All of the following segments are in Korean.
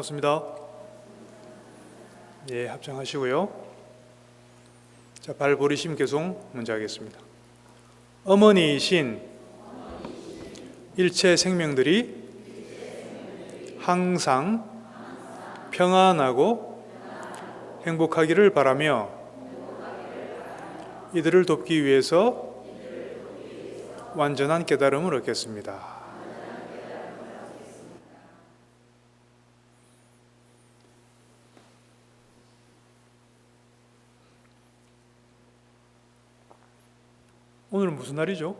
반갑습니다. 예, 합장하시고요. 자, 발보리심 개송 먼저 하겠습니다. 어머니이신 일체 생명들이 항상 평안하고 행복하기를 바라며 이들을 돕기 위해서 완전한 깨달음을 얻겠습니다. 오늘은 무슨 날이죠?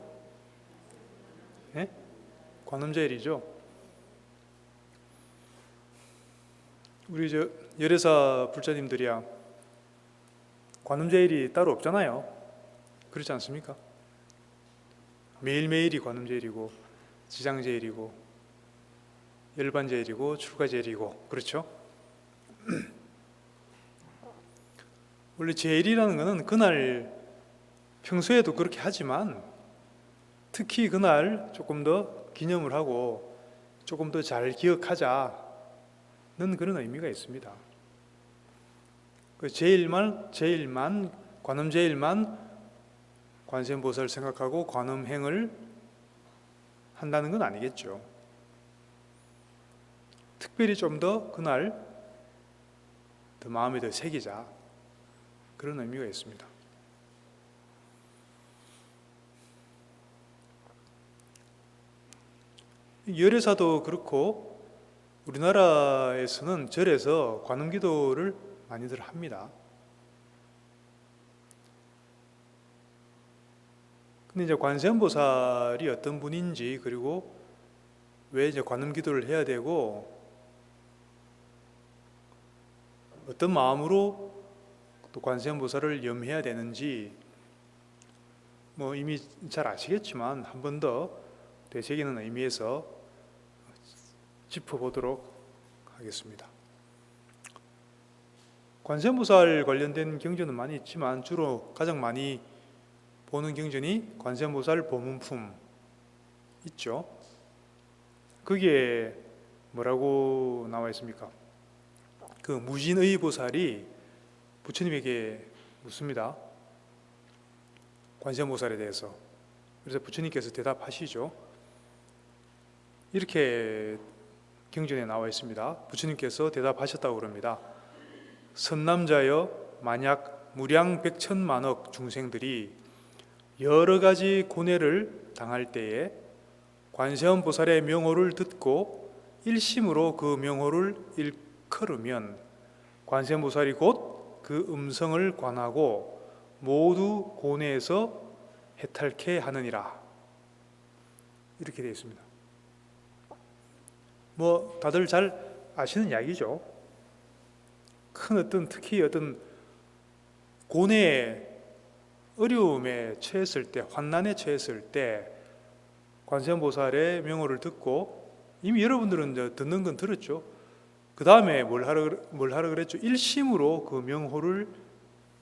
예? 관음제일이죠. 우리 열애사 불자님들이야 관음제일이 따로 없잖아요. 그렇지 않습니까? 매일매일이 관음제일이고 지장제일이고 열반제일이고 출가제일이고 그렇죠? 원래 제일이라는 것은 그날 평소에도 그렇게 하지만 특히 그날 조금 더 기념을 하고 조금 더 잘 기억하자는 그런 의미가 있습니다. 그 제일만 관음제일만 관세음보살을 생각하고 관음행을 한다는 건 아니겠죠. 특별히 좀 더 그날 더 마음에 더 새기자 그런 의미가 있습니다. 열애사도 그렇고 우리나라에서는 절에서 관음기도를 많이들 합니다. 근데 이제 관세음보살이 어떤 분인지 그리고 왜 이제 관음기도를 해야 되고 어떤 마음으로 또 관세음보살을 염해야 되는지 뭐 이미 잘 아시겠지만 한 번 더 되새기는 의미에서 짚어보도록 하겠습니다. 관세음보살 관련된 경전은 많이 있지만 주로 가장 많이 보는 경전이 관세음보살 보문품 있죠. 거기에 뭐라고 나와 있습니까? 그 무진의 보살이 부처님에게 묻습니다. 관세음보살에 대해서. 그래서 부처님께서 대답하시죠. 이렇게 경전에 나와 있습니다. 부처님께서 대답하셨다고 그럽니다. 선남자여, 만약 무량 백천만억 중생들이 여러 가지 고뇌를 당할 때에 관세음보살의 명호를 듣고 일심으로 그 명호를 일컬으면 관세음보살이 곧 그 음성을 관하고 모두 고뇌에서 해탈케 하느니라. 이렇게 되어 있습니다. 뭐 다들 잘 아시는 이야기죠. 큰 어떤 특히 어떤 고뇌의 어려움에 처했을 때, 환난에 처했을 때 관세음보살의 명호를 듣고 이미 여러분들은 이제 듣는 건 들었죠. 그 다음에 뭘 하라 그랬죠? 일심으로 그 명호를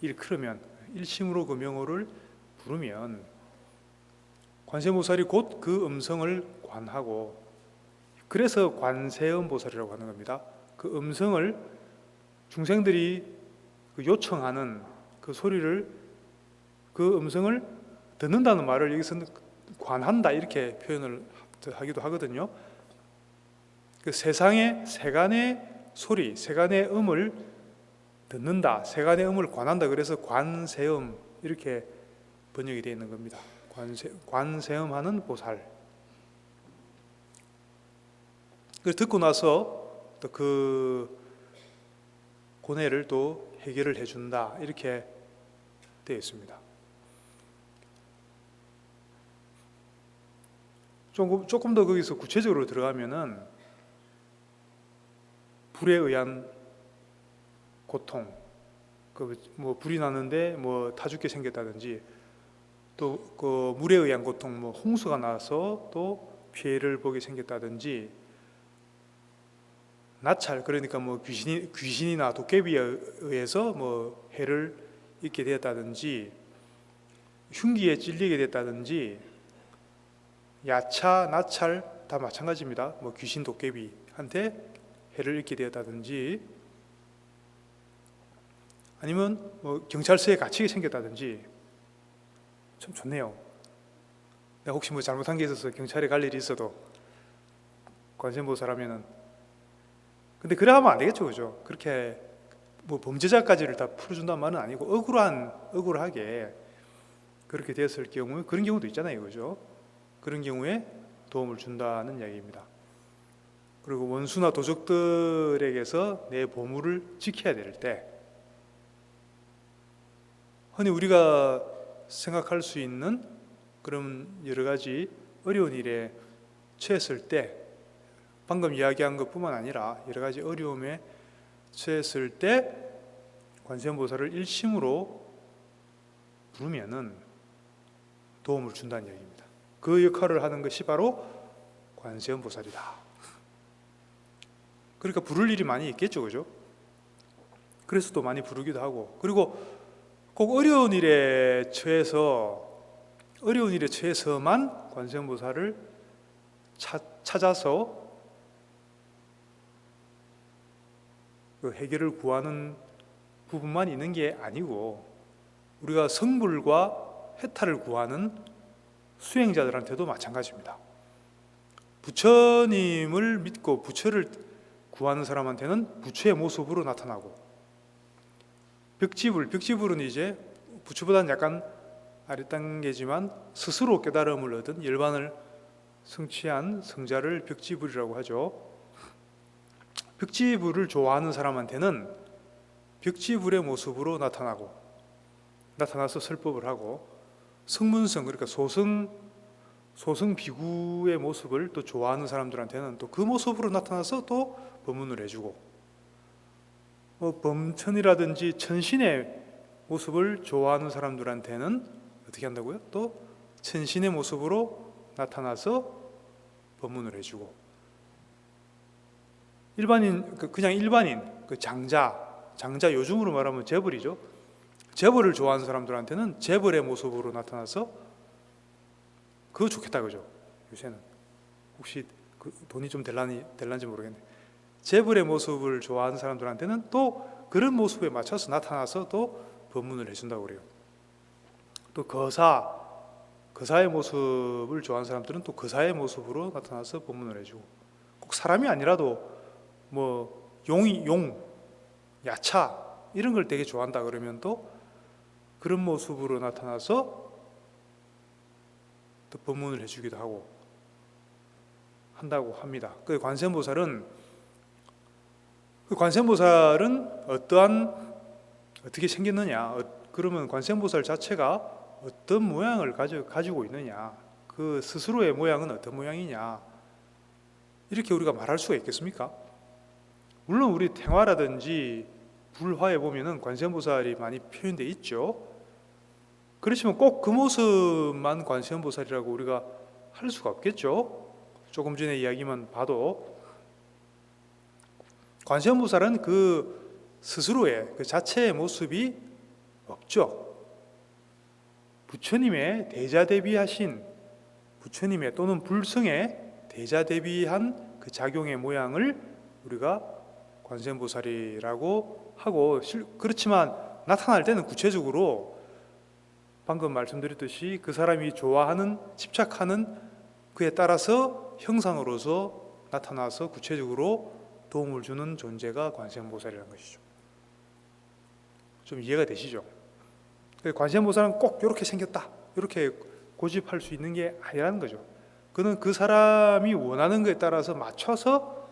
일컬으면, 일심으로 그 명호를 부르면 관세음보살이 곧 그 음성을 관하고, 그래서 관세음보살이라고 하는 겁니다. 그 음성을 중생들이 요청하는 그 소리를, 그 음성을 듣는다는 말을 여기서는 관한다 이렇게 표현을 하기도 하거든요. 그 세상의 세간의 소리, 세간의 음을 듣는다, 세간의 음을 관한다. 그래서 관세음 이렇게 번역이 되어 있는 겁니다. 관세음하는 보살. 그래서 듣고 나서 또 그 고뇌를 또 해결을 해준다 이렇게 되어 있습니다. 조금 더 거기서 구체적으로 들어가면은 불에 의한 고통, 뭐 불이 나는데 뭐 타 죽게 생겼다든지, 또 그 물에 의한 고통, 뭐 홍수가 나서 또 피해를 보게 생겼다든지, 나찰, 그러니까 뭐 귀신이나 도깨비에 의해서 뭐 해를 입게 되었다든지, 흉기에 찔리게 됐다든지, 야차, 나찰 다 마찬가지입니다. 뭐 귀신, 도깨비한테 해를 입게 되었다든지, 아니면 뭐 경찰서에 갇히게 생겼다든지. 참 좋네요. 내가 혹시 뭐 잘못한 게 있어서 경찰에 갈 일이 있어도 관세음보살하면은, 근데 그래 하면 안 되겠죠, 그죠? 그렇게 뭐 범죄자까지를 다 풀어준다는 말은 아니고 억울하게 그렇게 되었을 경우에, 그런 경우도 있잖아요, 그죠? 그런 경우에 도움을 준다는 이야기입니다. 그리고 원수나 도적들에게서 내 보물을 지켜야 될 때, 흔히 우리가 생각할 수 있는 그런 여러 가지 어려운 일에 처했을 때, 방금 이야기한 것뿐만 아니라 여러 가지 어려움에 처했을 때 관세음보살을 일심으로 부르면은 도움을 준다는 이야기입니다. 그 역할을 하는 것이 바로 관세음보살이다. 그러니까 부를 일이 많이 있겠죠, 그죠? 그래서 또 많이 부르기도 하고, 그리고 꼭 어려운 일에 처해서만 관세음보살을 찾아서 그 해결을 구하는 부분만 있는 게 아니고, 우리가 성불과 해탈을 구하는 수행자들한테도 마찬가지입니다. 부처님을 믿고 부처를 구하는 사람한테는 부처의 모습으로 나타나고, 벽지불은 이제 부처보다는 약간 아랫단계지만 스스로 깨달음을 얻은 열반을 성취한 성자를 벽지불이라고 하죠. 벽지불을 좋아하는 사람한테는 벽지불의 모습으로 나타나서 설법을 하고, 성문성, 그러니까 소승 비구의 모습을 또 좋아하는 사람들한테는 또 그 모습으로 나타나서 또 법문을 해주고, 범천이라든지 천신의 모습을 좋아하는 사람들한테는 어떻게 한다고요? 또 천신의 모습으로 나타나서 법문을 해주고, 그냥 일반인, 그 장자 요즘으로 말하면 재벌이죠. 재벌을 좋아하는 사람들한테는 재벌의 모습으로 나타나서, 그거 좋겠다, 그죠? 요새는 혹시 그 돈이 좀 될란지 모르겠네. 재벌의 모습을 좋아하는 사람들한테는 또 그런 모습에 맞춰서 나타나서 또 법문을 해준다고 그래요. 또 거사의 모습을 좋아하는 사람들은 또 거사의 모습으로 나타나서 법문을 해주고, 꼭 사람이 아니라도 뭐 용, 야차 이런 걸 되게 좋아한다 그러면 또 그런 모습으로 나타나서 또 법문을 해주기도 한다고 합니다. 그 관세음보살은 어떻게 생겼느냐? 그러면 관세음보살 자체가 어떤 모양을 가지고 있느냐? 그 스스로의 모양은 어떤 모양이냐? 이렇게 우리가 말할 수가 있겠습니까? 물론 우리 태화라든지 불화에 보면은 관세음보살이 많이 표현되어 있죠. 그렇지만 꼭 그 모습만 관세음보살이라고 우리가 할 수가 없겠죠. 조금 전에 이야기만 봐도 관세음보살은 그 스스로의 그 자체의 모습이 없죠. 부처님의 대자대비하신, 부처님의 또는 불성의 대자대비한 그 작용의 모양을 우리가 관세음보살이라고 하고, 그렇지만 나타날 때는 구체적으로 방금 말씀드렸듯이 그 사람이 좋아하는, 집착하는 그에 따라서 형상으로서 나타나서 구체적으로 도움을 주는 존재가 관세음보살이라는 것이죠. 좀 이해가 되시죠? 관세음보살은 꼭 이렇게 생겼다, 이렇게 고집할 수 있는 게 아니라는 거죠. 그는 그 사람이 원하는 것에 따라서 맞춰서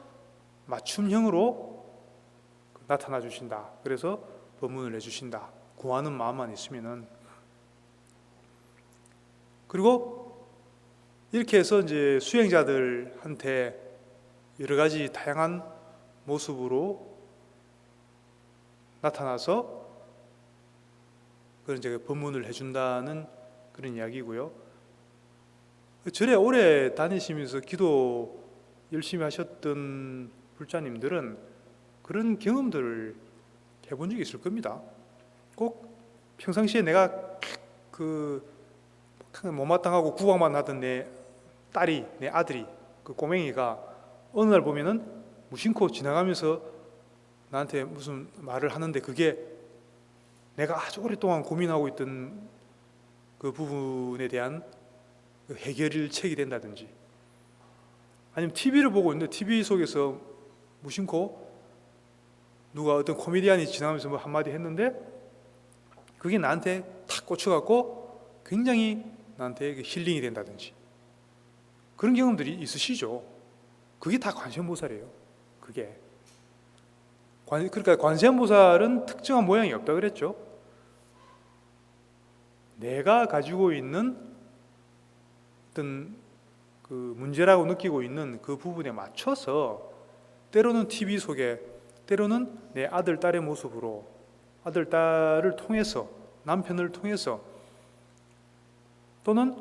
맞춤형으로 나타나 주신다. 그래서 법문을 해주신다. 구하는 마음만 있으면은. 그리고 이렇게 해서 이제 수행자들한테 여러 가지 다양한 모습으로 나타나서 그런 이제 법문을 해준다는 그런 이야기고요. 절에 오래 다니시면서 기도 열심히 하셨던 불자님들은 그런 경험들을 해본 적이 있을 겁니다. 꼭 평상시에 내가 못마땅하고 구박만 하던 내 아들이, 그 꼬맹이가 어느 날 보면은 무심코 지나가면서 나한테 무슨 말을 하는데 그게 내가 아주 오랫동안 고민하고 있던 그 부분에 대한 그 해결책이 된다든지, 아니면 TV를 보고 있는데 TV 속에서 무심코 누가 어떤 코미디언이 지나가면서 뭐 한마디 했는데 그게 나한테 탁 꽂혀갖고 굉장히 나한테 힐링이 된다든지, 그런 경험들이 있으시죠? 그게 다 관세음보살이에요. 그게 그러니까 관세음보살은 특정한 모양이 없다 그랬죠. 내가 가지고 있는 어떤 그 문제라고 느끼고 있는 그 부분에 맞춰서 때로는 TV 속에, 때로는 내 아들, 딸의 모습으로, 아들, 딸을 통해서, 남편을 통해서, 또는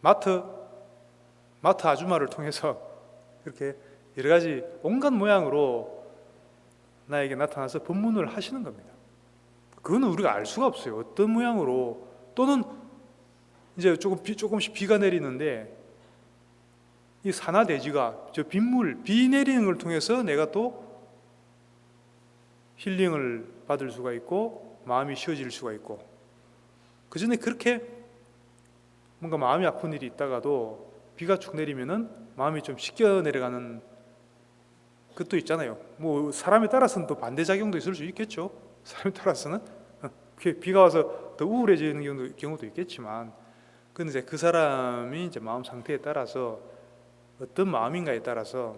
마트 아줌마를 통해서 이렇게 여러 가지 온갖 모양으로 나에게 나타나서 법문을 하시는 겁니다. 그거는 우리가 알 수가 없어요. 어떤 모양으로. 또는 이제 조금씩 비가 내리는데 이 산화대지가 저 비 내리는 걸 통해서 내가 또 힐링을 받을 수가 있고 마음이 쉬어질 수가 있고, 그 전에 그렇게 뭔가 마음이 아픈 일이 있다가도 비가 쭉 내리면은 마음이 좀 씻겨 내려가는 것도 있잖아요. 뭐 사람에 따라서는 또 반대작용도 있을 수 있겠죠. 사람에 따라서는 비가 와서 더 우울해지는 경우도 있겠지만, 근데 이제 그 사람이 이제 마음 상태에 따라서 어떤 마음인가에 따라서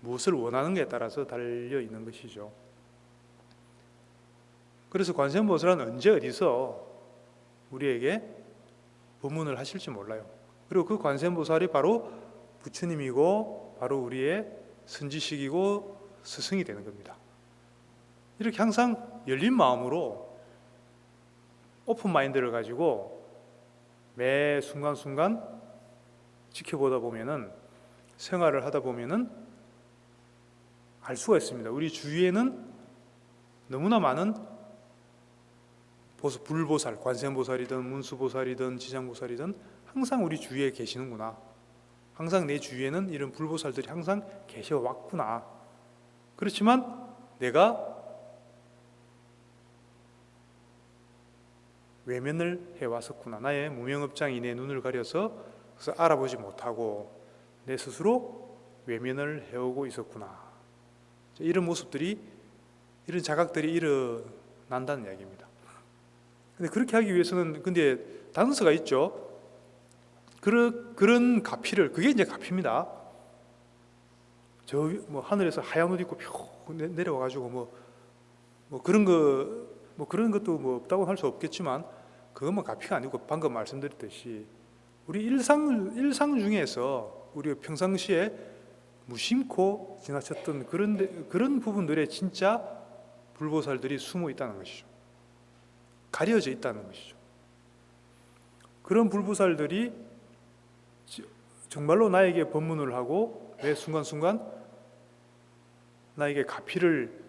무엇을 원하는가에 따라서 달려 있는 것이죠. 그래서 관세음보살은 언제 어디서 우리에게 법문을 하실지 몰라요. 그리고 그 관세음보살이 바로 부처님이고 바로 우리의 선지식이고 스승이 되는 겁니다. 이렇게 항상 열린 마음으로 오픈 마인드를 가지고 매 순간순간 지켜보다 보면은, 생활을 하다 보면은 알 수가 있습니다. 우리 주위에는 너무나 많은 불보살, 관세음보살이든 문수보살이든 지장보살이든 항상 우리 주위에 계시는구나. 항상 내 주위에는 이런 불보살들이 항상 계셔왔구나. 그렇지만 내가 외면을 해왔었구나. 나의 무명업장이 내 눈을 가려서 그래서 알아보지 못하고 내 스스로 외면을 해오고 있었구나. 이런 모습들이, 이런 자각들이 일어난다는 이야기입니다. 근데 그렇게 하기 위해서는 근데 단서가 있죠. 그런 가피를, 그게 이제 가피입니다. 저 뭐 하늘에서 하얀 옷 입고 펴 내려와가지고 뭐 그런 것도 뭐 없다고 할 수 없겠지만, 그것만 가피가 아니고 방금 말씀드렸듯이 우리 일상 중에서 우리 평상시에 무심코 지나쳤던 그런 부분들에 진짜 불보살들이 숨어 있다는 것이죠. 가려져 있다는 것이죠. 그런 불보살들이 정말로 나에게 법문을 하고 매 순간순간 나에게 가피를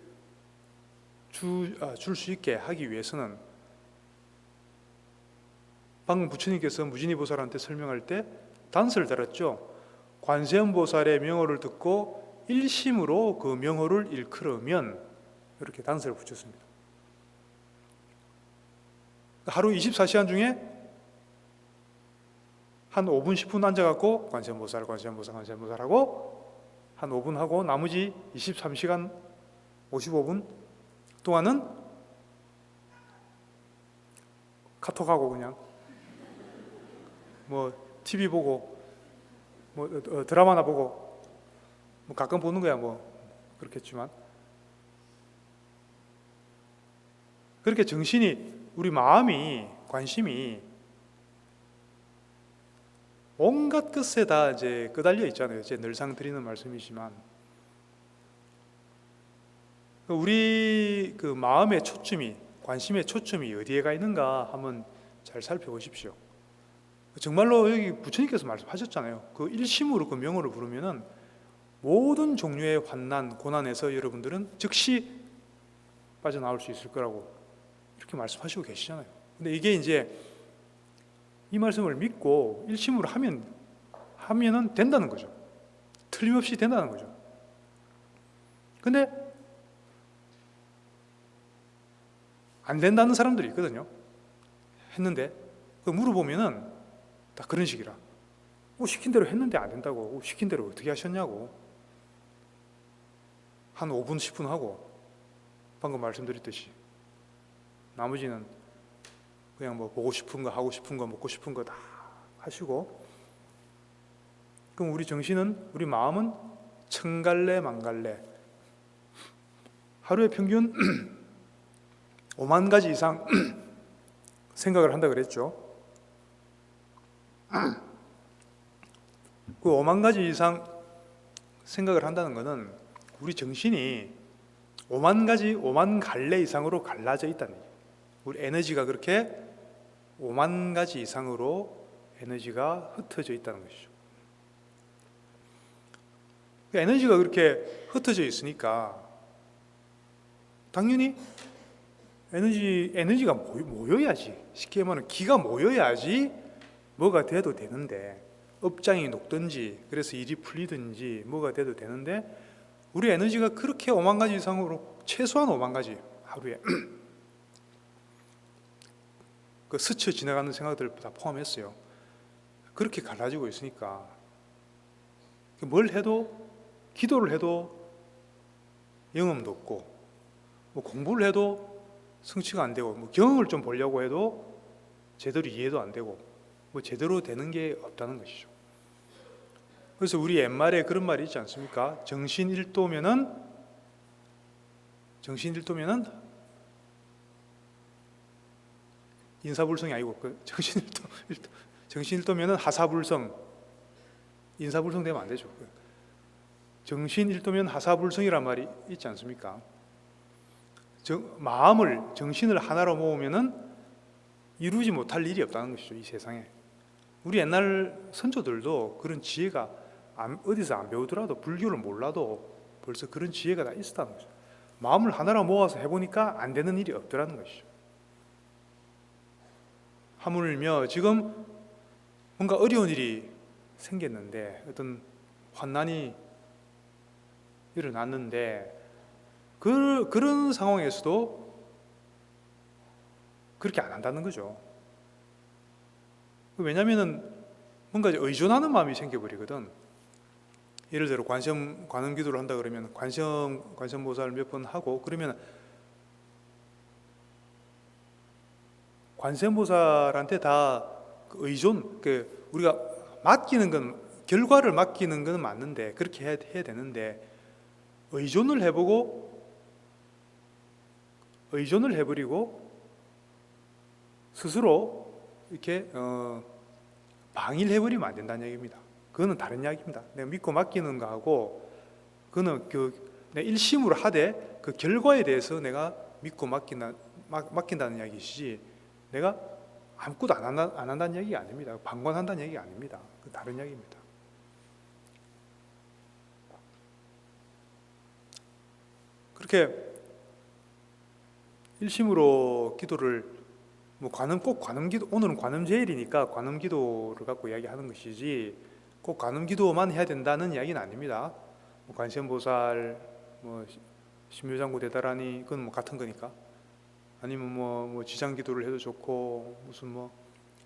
줄 수 있게 하기 위해서는, 방금 부처님께서 무진이보살한테 설명할 때 단서를 달았죠. 관세음보살의 명호를 듣고 일심으로 그 명호를 일컬으면, 이렇게 단서를 붙였습니다. 하루 24시간 중에 한 5분 10분 앉아갖고 관세음보살 하고 한 5분 하고, 나머지 23시간 55분 동안은 카톡하고 그냥 뭐 TV 보고 뭐 드라마나 보고 뭐 가끔 보는 거야 뭐 그렇겠지만, 그렇게 정신이, 우리 마음이, 관심이 온갖 것에 다 이제 끄달려 있잖아요. 이제 늘상 드리는 말씀이지만, 우리 그 마음의 초점이, 관심의 초점이 어디에 가 있는가 한번 잘 살펴보십시오. 정말로 여기 부처님께서 말씀하셨잖아요. 그 일심으로 그 명호를 부르면은 모든 종류의 환난, 고난에서 여러분들은 즉시 빠져나올 수 있을 거라고 이렇게 말씀하시고 계시잖아요. 근데 이게 이제 이 말씀을 믿고 일심으로 하면은 된다는 거죠. 틀림없이 된다는 거죠. 근데 안 된다는 사람들이 있거든요. 했는데 물어보면은 다 그런 식이라. 시킨 대로 했는데 안 된다고. 시킨 대로 어떻게 하셨냐고. 한 5분 10분 하고 방금 말씀드렸듯이 나머지는 그냥 뭐 보고 싶은 거, 하고 싶은 거, 먹고 싶은 거 다 하시고. 그럼 우리 정신은, 우리 마음은 천갈래 만갈래, 하루에 평균 5만 가지 이상 생각을 한다 그랬죠. 그 5만 가지 이상 생각을 한다는 것은 우리 정신이 5만 가지, 5만 갈래 이상으로 갈라져 있다는 얘기예요. 우리 에너지가 그렇게 5만 가지 이상으로 에너지가 흩어져 있다는 것이죠. 에너지가 그렇게 흩어져 있으니까 당연히 에너지가 모여야지, 쉽게 말하면 기가 모여야지 뭐가 돼도 되는데, 업장이 녹든지 그래서 일이 풀리든지 뭐가 돼도 되는데, 우리 에너지가 그렇게 5만 가지 이상으로, 최소한 5만 가지 하루에 그 스쳐 지나가는 생각들을 다 포함했어요. 그렇게 갈라지고 있으니까 뭘 해도, 기도를 해도 영험도 없고, 뭐 공부를 해도 성취가 안 되고, 뭐 경험을 좀 보려고 해도 제대로 이해도 안 되고, 뭐 제대로 되는 게 없다는 것이죠. 그래서 우리 옛말에 그런 말이 있지 않습니까? 정신 일도면은 인사불성이 아니고, 정신 일도면은 하사불성, 인사불성 되면 안 되죠. 정신 일도면 하사불성이란 말이 있지 않습니까? 마음을, 정신을 하나로 모으면은 이루지 못할 일이 없다는 것이죠, 이 세상에. 우리 옛날 선조들도 그런 지혜가 어디서 안 배우더라도, 불교를 몰라도 벌써 그런 지혜가 다 있었다는 거죠. 마음을 하나로 모아서 해보니까 안 되는 일이 없더라는 것이죠. 하물며 지금 뭔가 어려운 일이 생겼는데, 어떤 환난이 일어났는데, 그런 상황에서도 그렇게 안 한다는 거죠. 왜냐하면 뭔가 의존하는 마음이 생겨버리거든. 예를 들어 관음 기도를 한다 그러면 관세음보살을 몇 번 하고, 그러면 관세음보살한테 다 의존, 우리가 맡기는 건, 결과를 맡기는 건 맞는데, 그렇게 해야 되는데, 의존을 해버리고 스스로 이렇게 방일해버리면 안 된다는 얘기입니다. 그거는 다른 이야기입니다. 내가 믿고 맡기는 거하고, 그거는 내가 일심으로 하되 그 결과에 대해서 내가 믿고 맡긴다는 이야기이지, 내가 아무것도 안 한다는 이야기가 아닙니다. 방관한다는 얘기가 아닙니다. 그 다른 이야기입니다. 그렇게 일심으로 기도를, 뭐 꼭 관음 기도, 오늘은 관음 제일이니까 관음 기도를 갖고 이야기하는 것이지, 꼭 관음 기도만 해야 된다는 이야기는 아닙니다. 뭐 관세음보살, 뭐 신묘장구 대다라니, 그건 뭐 같은 거니까. 아니면 뭐 지장 기도를 해도 좋고, 무슨 뭐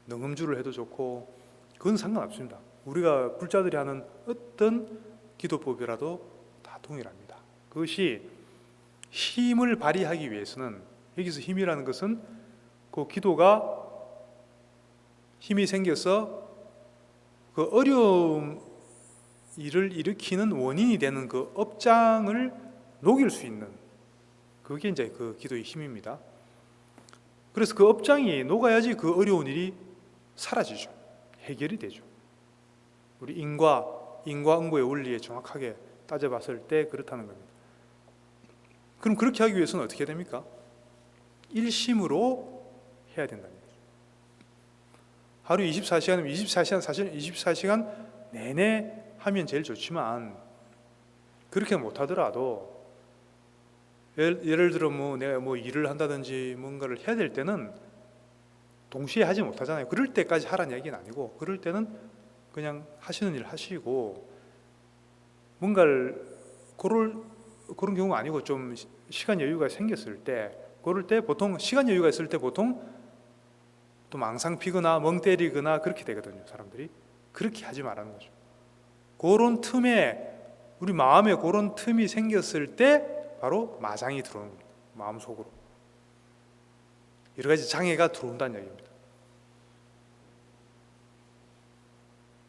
능음주를 해도 좋고, 그건 상관없습니다. 우리가 불자들이 하는 어떤 기도법이라도 다 동일합니다. 그것이 힘을 발휘하기 위해서는, 여기서 힘이라는 것은 그 기도가 힘이 생겨서 그 어려움 일을 일으키는 원인이 되는 그 업장을 녹일 수 있는, 그게 이제 그 기도의 힘입니다. 그래서 그 업장이 녹아야지 그 어려운 일이 사라지죠. 해결이 되죠. 우리 인과응보의 원리에 정확하게 따져봤을 때 그렇다는 겁니다. 그럼 그렇게 하기 위해서는 어떻게 됩니까? 일심으로 해야 된다는 얘기죠. 하루 24시간이면 24시간, 사실 24시간 내내 하면 제일 좋지만, 그렇게 못하더라도 예를 들어 내가 일을 한다든지 뭔가를 해야 될 때는 동시에 하지 못하잖아요. 그럴 때까지 하라는 얘기는 아니고, 그럴 때는 그냥 하시는 일 하시고, 뭔가를 그런 경우가 아니고 좀 시간 여유가 생겼을 때, 그럴 때 보통 시간 여유가 있을 때 보통 또 망상 피거나 멍 때리거나 그렇게 되거든요. 사람들이 그렇게 하지 말라는 거죠. 그런 틈에 우리 마음에 그런 틈이 생겼을 때 바로 마상이 들어오는 겁니다. 마음속으로 여러 가지 장애가 들어온다는 얘기입니다.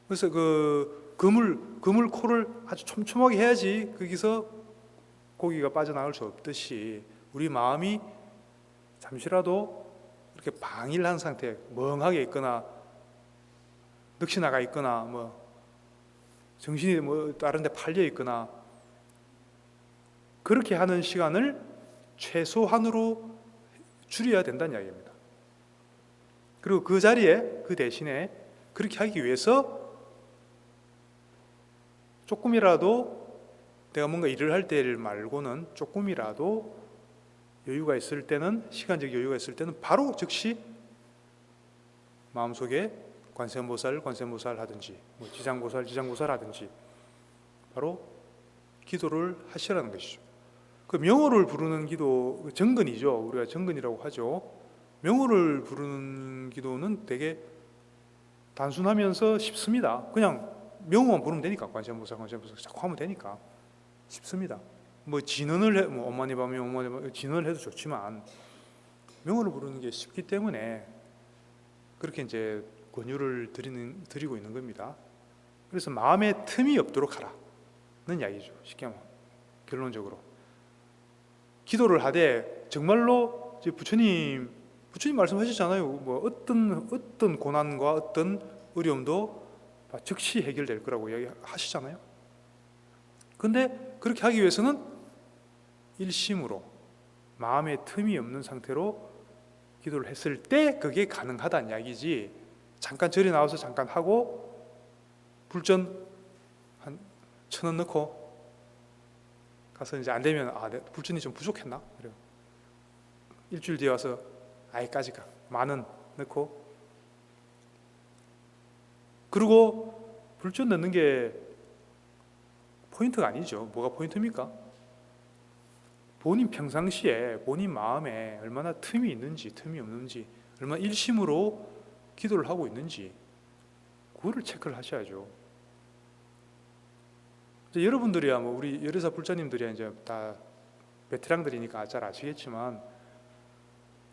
그래서 그 그물 코를 아주 촘촘하게 해야지 거기서 고기가 빠져나올 수 없듯이 우리 마음이 잠시라도 이렇게 방일한 상태, 멍하게 있거나 넋이 나가 있거나 뭐 정신이 뭐 다른 데 팔려 있거나 그렇게 하는 시간을 최소한으로 줄여야 된다는 이야기입니다. 그리고 그 자리에 그 대신에 그렇게 하기 위해서 조금이라도 내가 뭔가 일을 할 때를 말고는 조금이라도 여유가 있을 때는, 시간적 여유가 있을 때는 바로 즉시 마음속에 관세음보살 하든지 뭐 지장보살 하든지 바로 기도를 하시라는 것이죠. 그 명호를 부르는 기도, 정근이죠. 우리가 정근이라고 하죠. 명호를 부르는 기도는 되게 단순하면서 쉽습니다. 그냥 명호만 부르면 되니까, 관세음보살 자꾸 하면 되니까 쉽습니다. 뭐 진언을 해, 뭐 엄마니 밤에 진언을 해도 좋지만 명호를 부르는 게 쉽기 때문에 그렇게 이제 권유를 드리고 있는 겁니다. 그래서 마음에 틈이 없도록 하라는 이야기죠. 쉽게 하면 결론적으로 기도를 하되 정말로 이제 부처님 말씀하셨잖아요. 뭐 어떤 고난과 어떤 어려움도 즉시 해결될 거라고 이야기하시잖아요. 근데 그렇게 하기 위해서는 일심으로 마음에 틈이 없는 상태로 기도를 했을 때 그게 가능하다는 이야기지, 잠깐 절에 나와서 잠깐 하고 불전 한 1,000원 넣고 가서 이제 안 되면 불전이 좀 부족했나? 그래요. 일주일 뒤에 와서 아이까지가 10,000원 넣고, 그리고 불전 넣는 게 포인트가 아니죠. 뭐가 포인트입니까? 본인 평상시에 본인 마음에 얼마나 틈이 있는지 틈이 없는지, 얼마나 일심으로 기도를 하고 있는지 그거를 체크를 하셔야죠. 이제 여러분들이야 뭐 우리 여러사 불자님들이야 이제 다 베테랑들이니까 잘 아시겠지만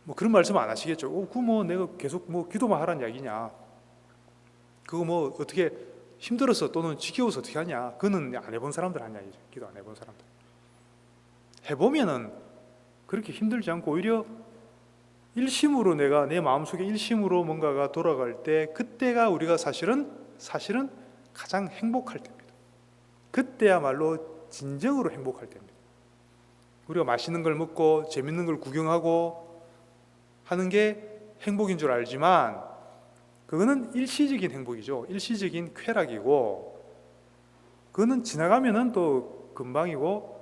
뭐 그런 말씀 안 하시겠죠. 그거 뭐 내가 계속 뭐 기도만 하라는 이야기냐? 그거 뭐 어떻게 힘들어서 또는 지겨워서 어떻게 하냐? 그거는 안 해본 사람들 한 이야기죠. 기도 안 해본 사람들. 해보면은 그렇게 힘들지 않고 오히려 일심으로 내가 내 마음속에 일심으로 뭔가가 돌아갈 때 그때가 우리가 사실은 가장 행복할 때입니다. 그때야말로 진정으로 행복할 때입니다. 우리가 맛있는 걸 먹고 재밌는 걸 구경하고 하는 게 행복인 줄 알지만 그거는 일시적인 행복이죠. 일시적인 쾌락이고 그거는 지나가면은 또 금방이고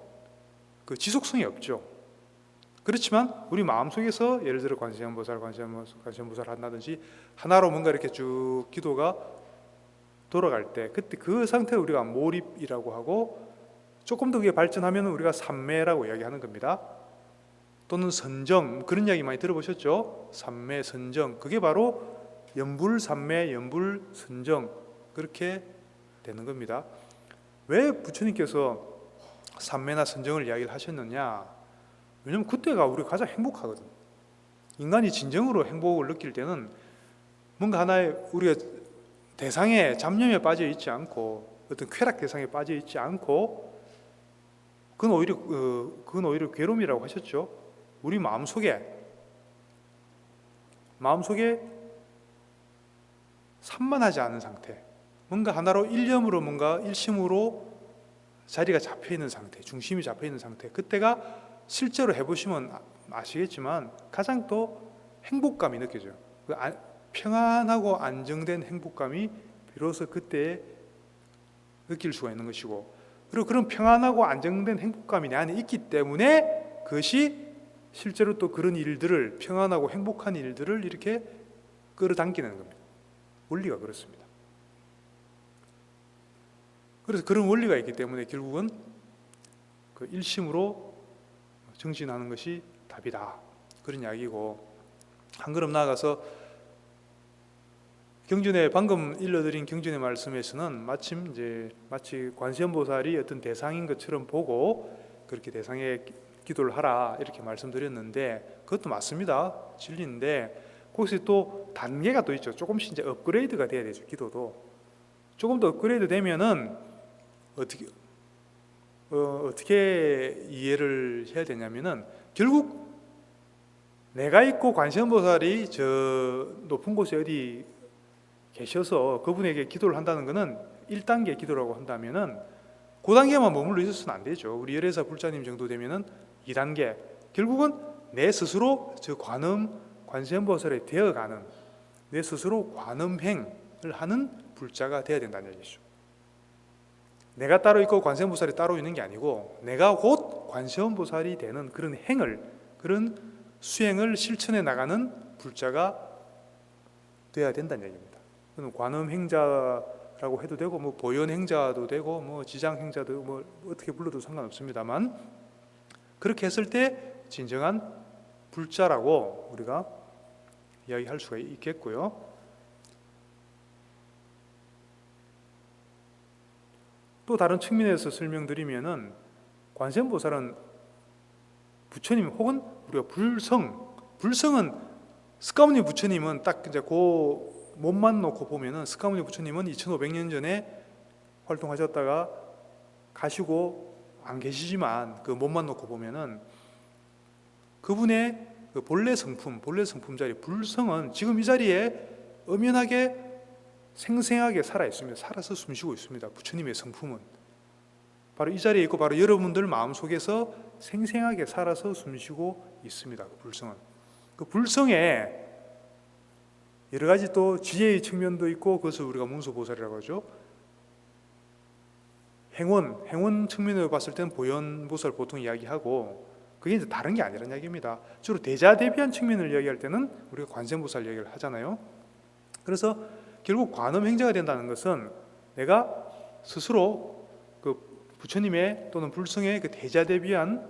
그 지속성이 없죠. 그렇지만 우리 마음속에서 예를 들어 관세음보살 한다든지 하나로 뭔가 이렇게 쭉 기도가 돌아갈 때 그때 그 상태를 우리가 몰입이라고 하고 조금 더 그게 발전하면 우리가 삼매라고 이야기하는 겁니다. 또는 선정, 그런 이야기 많이 들어보셨죠? 삼매, 선정, 그게 바로 연불삼매, 연불선정 그렇게 되는 겁니다. 왜 부처님께서 삼매나 선정을 이야기를 하셨느냐? 왜냐하면 그때가 우리가 가장 행복하거든. 인간이 진정으로 행복을 느낄 때는 뭔가 하나의 우리가 대상에 잡념에 빠져 있지 않고 어떤 쾌락 대상에 빠져 있지 않고 그건 오히려 괴로움이라고 하셨죠. 우리 마음속에 산만하지 않은 상태, 뭔가 하나로 일념으로 뭔가 일심으로 자리가 잡혀 있는 상태, 중심이 잡혀 있는 상태, 그때가 실제로 해보시면 아시겠지만 가장 또 행복감이 느껴져요. 평안하고 안정된 행복감이 비로소 그때 느낄 수가 있는 것이고, 그리고 그런 평안하고 안정된 행복감이 내 안에 있기 때문에 그것이 실제로 또 그런 일들을, 평안하고 행복한 일들을 이렇게 끌어당기는 겁니다. 원리가 그렇습니다. 그래서 그런 원리가 있기 때문에 결국은 그 일심으로 정진하는 것이 답이다, 그런 이야기고, 한 걸음 나아가서 경전에 방금 일러드린 경전의 말씀에서는 마치 관세음보살이 어떤 대상인 것처럼 보고 그렇게 대상에 기도를 하라 이렇게 말씀드렸는데, 그것도 맞습니다. 진리인데 거기서 또 단계가 또 있죠. 조금씩 이제 업그레이드가 돼야 되죠. 기도도 조금 더 업그레이드 되면은 어떻게 이해를 해야 되냐면은, 결국 내가 있고 관세음보살이 저 높은 곳에 어디 계셔서 그분에게 기도를 한다는 것은 1단계 기도라고 한다면은 그 단계만 머물러 있어서는 안 되죠. 우리 열애사 불자님 정도 되면은 2단계, 결국은 내 스스로 저 관세음보살에 되어가는, 내 스스로 관음행을 하는 불자가 되어야 된다는 얘기죠. 내가 따로 있고 관세음보살이 따로 있는 게 아니고 내가 곧 관세음보살이 되는 그런 행을, 그런 수행을 실천해 나가는 불자가 되어야 된다는 얘기입니다. 관음행자라고 해도 되고 뭐 보현행자도 되고 뭐 지장행자도 뭐 어떻게 불러도 상관없습니다만, 그렇게 했을 때 진정한 불자라고 우리가 이야기할 수가 있겠고요. 또 다른 측면에서 설명드리면은, 관세음보살은 부처님 혹은 우리가 불성은 스카모니 부처님은 딱 이제 그 몸만 놓고 보면은, 스카모니 부처님은 2500년 전에 활동하셨다가 가시고 안 계시지만 그 몸만 놓고 보면은 그분의 그 본래 성품 자리 불성은 지금 이 자리에 엄연하게 생생하게 살아 있습니다. 살아서 숨쉬고 있습니다. 부처님의 성품은 바로 이 자리에 있고 바로 여러분들 마음속에서 생생하게 살아서 숨쉬고 있습니다. 그 불성은. 그 불성에 여러 가지 또 지혜의 측면도 있고, 그것을 우리가 문수보살이라고 하죠. 행원 측면으로 봤을 때는 보현보살 보통 이야기하고, 그게 이제 다른 게 아니라는 이야기입니다. 주로 대자대비한 측면을 이야기할 때는 우리가 관세음보살 이야기를 하잖아요. 그래서 결국 관음행자가 된다는 것은 내가 스스로 그 부처님의 또는 불성의 그 대자대비한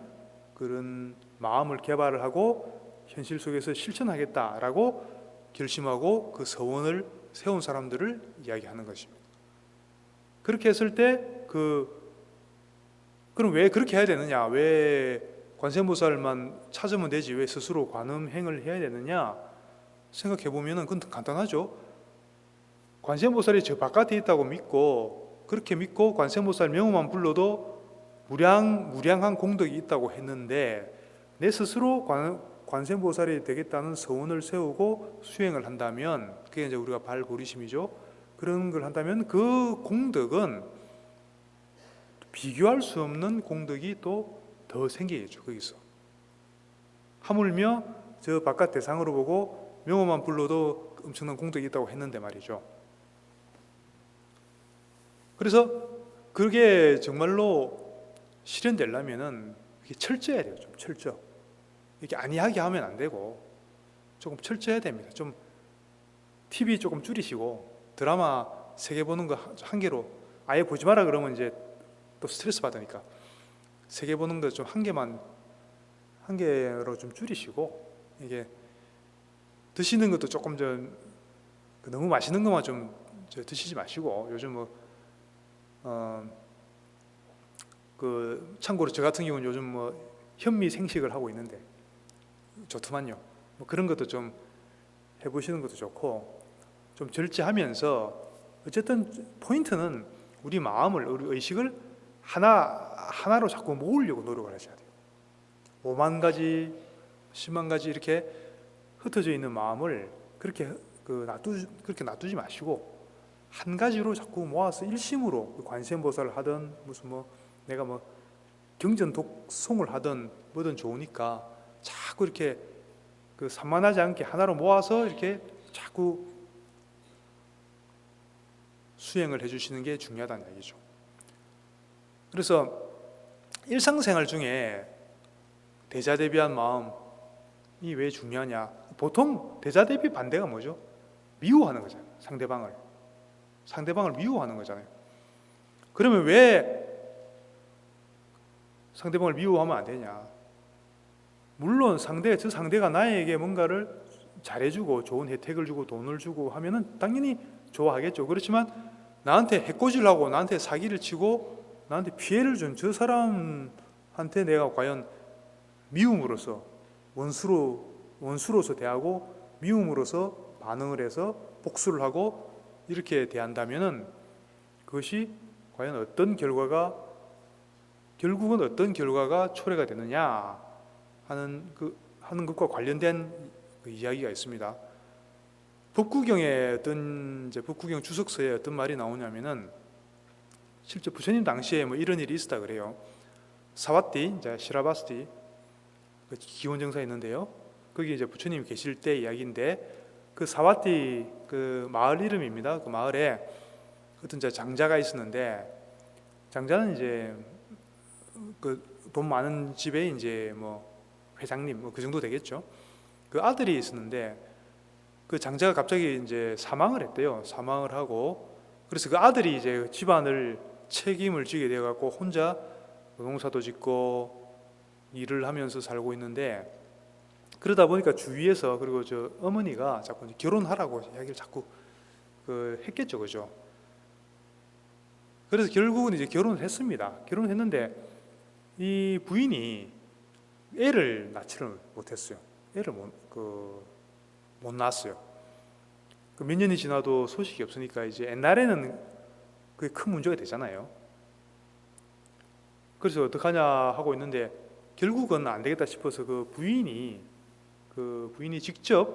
그런 마음을 개발을 하고 현실 속에서 실천하겠다라고 결심하고 그 서원을 세운 사람들을 이야기하는 것입니다. 그렇게 했을 때 그럼 왜 그렇게 해야 되느냐? 왜 관세음보살만 찾으면 되지? 왜 스스로 관음행을 해야 되느냐? 생각해 보면은 그건 간단하죠. 관세음보살이 저 바깥에 있다고 믿고, 그렇게 믿고 관세음보살 명호만 불러도 무량한 공덕이 있다고 했는데, 내 스스로 관세음보살이 되겠다는 서원을 세우고 수행을 한다면, 그게 이제 우리가 발고리심이죠. 그런 걸 한다면 그 공덕은 비교할 수 없는 공덕이 또 더 생기겠죠. 거기서 하물며 저 바깥 대상으로 보고 명호만 불러도 엄청난 공덕이 있다고 했는데 말이죠. 그래서 그게 정말로 실현되려면은 철저해야 돼요. 좀 철저. 이렇게 안이하게 하면 안 되고 조금 철저해야 됩니다. 좀 TV 조금 줄이시고 드라마 3개 보는 거 한 개로, 아예 보지 마라 그러면 이제 또 스트레스 받으니까 3개 보는 거 좀 한 개로 좀 줄이시고, 이게 드시는 것도 조금 너무 맛있는 것만 좀 드시지 마시고, 요즘 참고로 저 같은 경우는 요즘 현미 생식을 하고 있는데 좋더만요. 그런 것도 좀 해보시는 것도 좋고, 좀 절제하면서, 어쨌든 포인트는 우리 마음을, 우리 의식을 하나로 자꾸 모으려고 노력을 하셔야 돼요. 5만 가지, 10만 가지 이렇게 흩어져 있는 마음을 그렇게 놔두지 마시고 한 가지로 자꾸 모아서 일심으로 관세음보살을 하든 무슨 내가 경전 독송을 하든 뭐든 좋으니까 자꾸 이렇게 산만하지 않게 하나로 모아서 이렇게 자꾸 수행을 해주시는 게 중요하다는 얘기죠. 그래서 일상생활 중에 대자대비한 마음이 왜 중요하냐? 보통 대자대비 반대가 뭐죠? 미워하는 거잖아요. 상대방을 미워하는 거잖아요. 그러면 왜 상대방을 미워하면 안 되냐? 물론 저 상대가 나에게 뭔가를 잘해주고 좋은 혜택을 주고 돈을 주고 하면은 당연히 좋아하겠죠. 그렇지만 나한테 해코지를 하고 나한테 사기를 치고 나한테 피해를 준 저 사람한테 내가 과연 미움으로써 원수로서 대하고 미움으로써 반응을 해서 복수를 하고 이렇게 대한다면은 그것이 과연 결국은 어떤 결과가 초래가 되느냐 하는 것과 관련된 그 이야기가 있습니다. 법구경 주석서에 어떤 말이 나오냐면은 실제 부처님 당시에 뭐 이런 일이 있었다 그래요. 사와띠, 이제 시라바스티 그 기원정사에 있는데요. 거기 이제 부처님 계실 때 이야기인데 그 사와띠 그 마을 이름입니다. 그 마을에 어떤 이제 장자가 있었는데 장자는 이제 그 돈 많은 집에 이제 뭐 회장님 뭐 그 정도 되겠죠. 그 아들이 있었는데 그 장자가 갑자기 이제 사망을 했대요. 사망을 하고 그래서 그 아들이 이제 집안을 책임을 지게 되어 갖고 혼자 농사도 짓고 일을 하면서 살고 있는데 그러다 보니까 주위에서 그리고 저 어머니가 자꾸 이제 결혼하라고 이야기를 자꾸 했겠죠, 그죠? 그래서 결국은 이제 결혼을 했습니다. 결혼을 했는데 이 부인이 애를 낳지를 못했어요. 애를 못 낳았어요. 몇 년이 지나도 소식이 없으니까 이제 옛날에는 그게 큰 문제가 되잖아요. 그래서 어떡하냐 하고 있는데 결국은 안 되겠다 싶어서 그 부인이 직접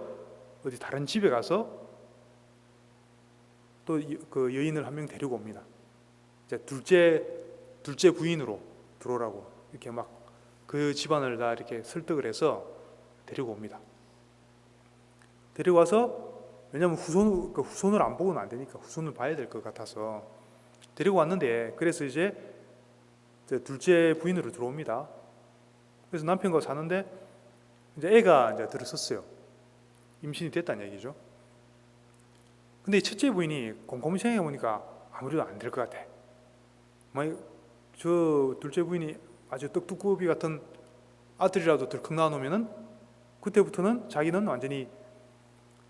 어디 다른 집에 가서 또 그 여인을 한 명 데리고 옵니다. 이제 둘째 부인으로 들어오라고 이렇게 막 그 집안을 다 이렇게 설득을 해서 데리고 옵니다. 데리고 와서 왜냐하면 후손을 안 보고는 안 되니까 후손을 봐야 될 것 같아서 데리고 왔는데 그래서 이제 둘째 부인으로 들어옵니다. 그래서 남편과 사는데 이제 애가 이제 들었었어요. 임신이 됐다는 얘기죠. 근데 이 첫째 부인이 곰곰이 생각해 보니까 아무래도 안 될 것 같아. 저 둘째 부인이 아주 떡두꺼비 같은 아들이라도 덜컥 낳아놓으면은 그때부터는 자기는 완전히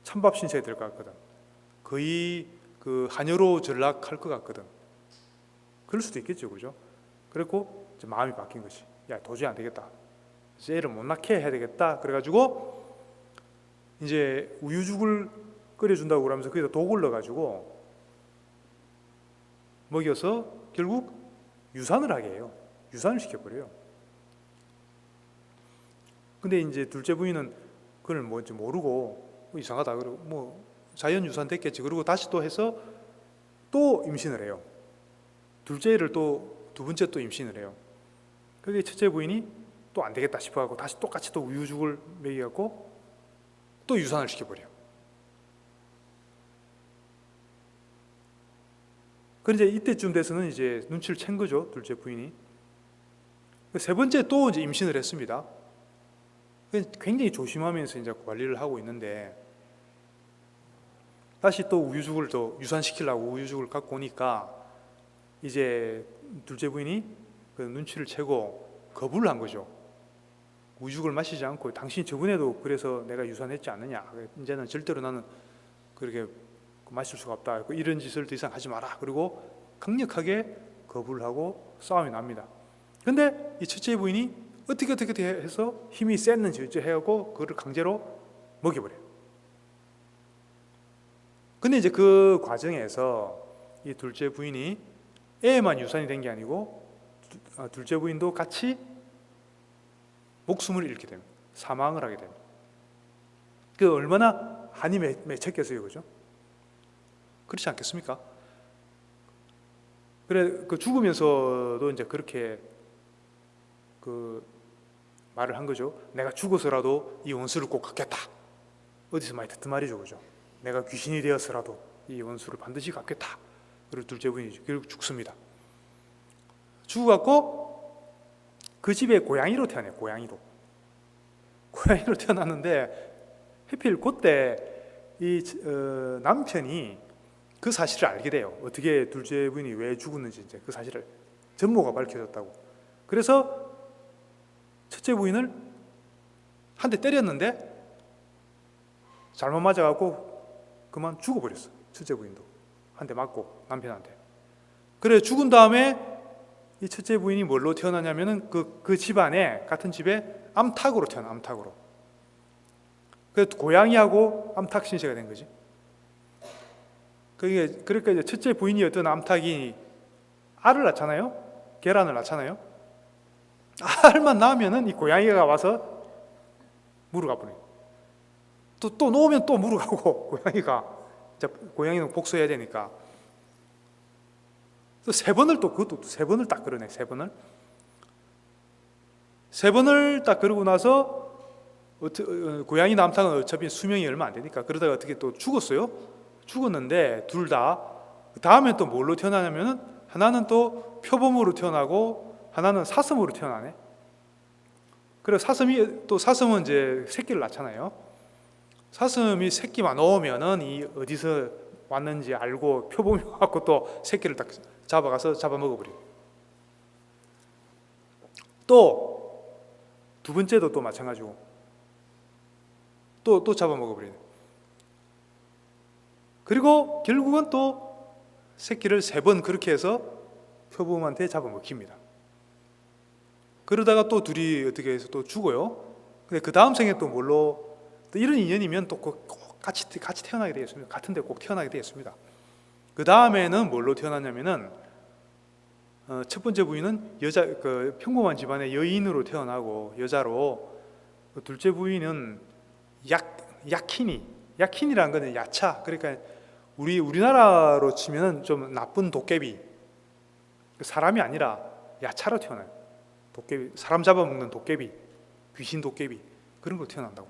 찬밥 신세가 될 것 같거든. 거의 그 하녀로 전락할 것 같거든. 그럴 수도 있겠죠, 그죠? 그랬고 이제 마음이 바뀐 것이, 야 도저히 안 되겠다. 이제 애를 못 낳게 해야 되겠다. 그래가지고 이제 우유죽을 끓여준다고 그러면서 거기다 독을 넣어가지고 먹여서 결국 유산을 하게 해요. 유산을 시켜버려요. 근데 이제 둘째 부인은 그걸 뭔지 모르고 이상하다 그러고 뭐 자연 유산 됐겠지. 그러고 다시 또 해서 또 임신을 해요. 둘째를 또 두 번째 또 임신을 해요. 그게 첫째 부인이 또 안 되겠다 싶어하고 다시 똑같이 또 우유죽을 먹여갖고 또 유산을 시켜버려요. 그런데 이때쯤 돼서는 이제 눈치를 챈 거죠, 둘째 부인이. 세 번째 또 이제 임신을 했습니다. 굉장히 조심하면서 이제 관리를 하고 있는데 다시 또 우유죽을 또 유산시키려고 우유죽을 갖고 오니까 이제 둘째 부인이 그 눈치를 채고 거부를 한 거죠. 우유죽을 마시지 않고 당신이 저번에도 그래서 내가 유산했지 않느냐. 이제는 절대로 나는 그렇게 마실 수가 없다. 이런 짓을 더 이상 하지 마라. 그리고 강력하게 거부를 하고 싸움이 납니다. 근데 이 첫째 부인이 어떻게 해서 힘이 셌는지 해갖고 그걸 강제로 먹여버려요. 근데 이제 그 과정에서 이 둘째 부인이 애만 유산이 된 게 아니고 둘째 부인도 같이 목숨을 잃게 됩니다. 사망을 하게 됩니다. 그 얼마나 한이 맺혔겠어요, 그죠? 그렇지 않겠습니까? 그래 그 죽으면서도 이제 그렇게 그 말을 한 거죠. 내가 죽어서라도 이 원수를 꼭 갚겠다. 어디서 많이 듣던 말이죠, 그죠? 내가 귀신이 되어서라도 이 원수를 반드시 갚겠다. 그리고 둘째 부인이 결국 죽습니다. 죽어갖고 그 집에 고양이로 태어나요. 고양이로 태어났는데 하필 그때 이 남편이 그 사실을 알게 돼요. 어떻게 둘째 부인이 왜 죽었는지 이제 그 사실을 전모가 밝혀졌다고. 그래서 첫째 부인을 한 대 때렸는데 잘못 맞아갖고 그만 죽어버렸어. 첫째 부인도 한 대 맞고 남편한테. 그래 죽은 다음에 이 첫째 부인이 뭘로 태어나냐면은 그 집안에 같은 집에 암탉으로 태어나. 암탉으로. 그래서 고양이하고 암탉 신세가 된 거지. 그러니까 이제 첫째 부인이었던 암탉이 알을 낳잖아요. 계란을 낳잖아요. 알만 낳으면은 이 고양이가 와서 물어가 버려. 또 놓으면 또 물어가고 고양이가. 고양이는 복수해야 되니까. 그래서 세 번을 또 그것도 세 번을 딱 그러네. 세 번을 딱 그러고 나서 고양이 암탉은 어차피 수명이 얼마 안 되니까 그러다가 어떻게 또 죽었어요. 죽었는데 둘 다 다음에 또 뭘로 태어나냐면은 하나는 또 표범으로 태어나고 하나는 사슴으로 태어나네. 그래서 사슴은 이제 새끼를 낳잖아요. 사슴이 새끼만 넣으면은 이 어디서 왔는지 알고 표범이 와갖고 또 새끼를 딱 잡아가서 잡아먹어버려. 또 두 번째도 또 마찬가지고 또 잡아먹어버리네. 그리고 결국은 또 새끼를 세 번 그렇게 해서 표범한테 잡아먹힙니다. 그러다가 또 둘이 어떻게 해서 또 죽어요. 근데 그 다음 생에 또 뭘로 또 이런 인연이면 또 꼭 같이 태어나게 되겠습니다. 같은 데 꼭 태어나게 되겠습니다. 그 다음에는 뭘로 태어났냐면은 첫 번째 부인은 평범한 집안의 여인으로 태어나고 여자로, 둘째 부인은 야킨이라는 거는 야차. 그러니까 우리나라로 치면은 좀 나쁜 도깨비, 사람이 아니라 야차로 태어나요. 도깨비, 사람 잡아먹는 도깨비, 귀신 도깨비 그런 거 태어난다고.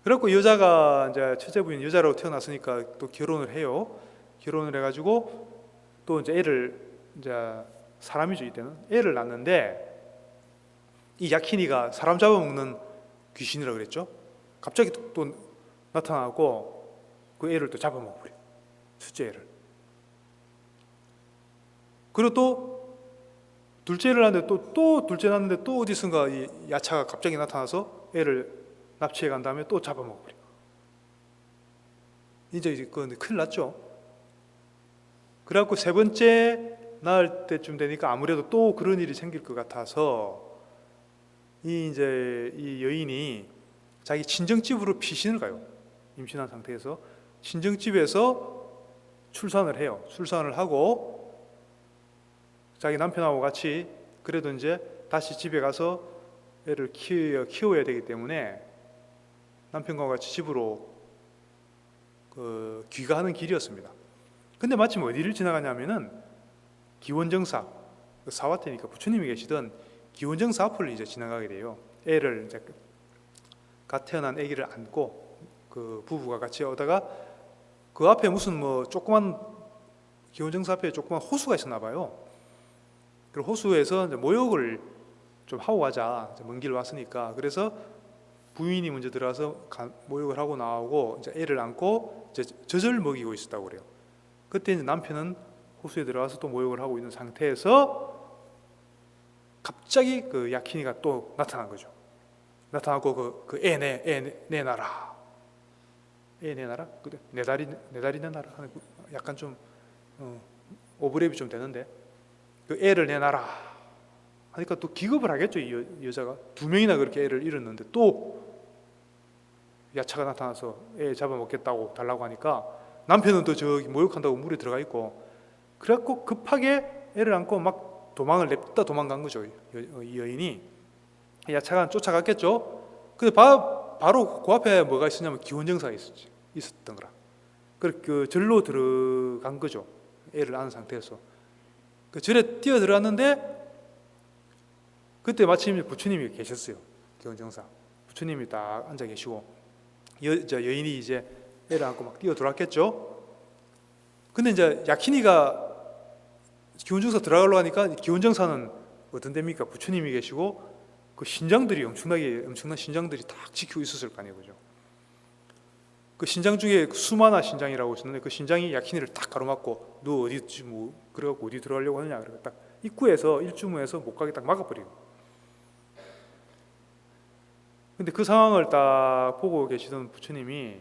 그래갖고 여자가 이제 첫째 부인 여자로 태어났으니까 또 결혼을 해요. 결혼을 해가지고 또 이제 애를 이제 사람이죠 이때는 애를 낳는데 이 야키니가 사람 잡아먹는 귀신이라고 그랬죠. 갑자기 또 나타나고 그 애를 또 잡아먹어버려. 첫째 애를. 그리고 또 둘째를 낳는데 또 둘째 낳는데 또 어디선가 이 야차가 갑자기 나타나서 애를 납치해 간 다음에 또 잡아먹어버려. 이제 그건 큰일 났죠. 그래갖고 세 번째 낳을 때쯤 되니까 아무래도 또 그런 일이 생길 것 같아서 이 여인이 자기 친정집으로 피신을 가요. 임신한 상태에서 친정집에서 출산을 해요. 출산을 하고 자기 남편하고 같이 그래도 이제 다시 집에 가서 애를 키워야 되기 때문에 남편과 같이 집으로 귀가하는 길이었습니다. 근데 마침 어디를 지나가냐면은 기원정사, 사화태니까 부처님이 계시던 기원정사 앞을 이제 지나가게 돼요. 애를 이제 갓 태어난 아기를 안고 그 부부가 같이 오다가 그 앞에 무슨 조그만 기원정사 앞에 조그만 호수가 있었나 봐요. 그리고 호수에서 이제 모욕을 좀 하고 가자. 먼 길 왔으니까. 그래서 부인이 먼저 들어가서 모욕을 하고 나오고 이제 애를 안고 이제 젖을 먹이고 있었다고 그래요. 그때 이제 남편은 호수에 들어가서 또 모욕을 하고 있는 상태에서 갑자기 그 야키니가 또 나타난 거죠. 나타나고 애 내놔라. 애 내놔라? 내 다리 내놔라. 약간 좀 오버랩이 좀 되는데 그 애를 내놔라 하니까 또 기겁을 하겠죠. 이 여자가 두 명이나 그렇게 애를 잃었는데 또 야차가 나타나서 애 잡아먹겠다고 달라고 하니까 남편은 또 저기 모욕한다고 물에 들어가 있고 그래갖고 급하게 애를 안고 막 냅다 도망간 거죠. 이 여인이. 야차가 쫓아갔겠죠. 근데 바로 그 앞에 뭐가 있었냐면 기원정사가 있었던 거라. 그 절로 들어간 거죠. 애를 안은 상태에서. 그 절에 뛰어 들어갔는데 그때 마침 부처님이 계셨어요. 기원정사. 부처님이 딱 앉아 계시고 여인이 이제 애를 안고 막 뛰어 들어왔겠죠. 근데 이제 야키니가 기원정사 들어가려고 하니까 기원정사는 어떤 데입니까? 부처님이 계시고 그 신장들이 엄청난 신장들이 딱 지키고 있었을 거 아니에요, 그죠? 그 신장 중에 수마나 신장이라고 있었는데 그 신장이 야키니를 딱 가로막고 너 어디 뭐 그래갖고 어디 들어가려고 하느냐 그래 딱 입구에서 일주무에서 못 가게 딱 막아버리고. 근데 그 상황을 딱 보고 계시던 부처님이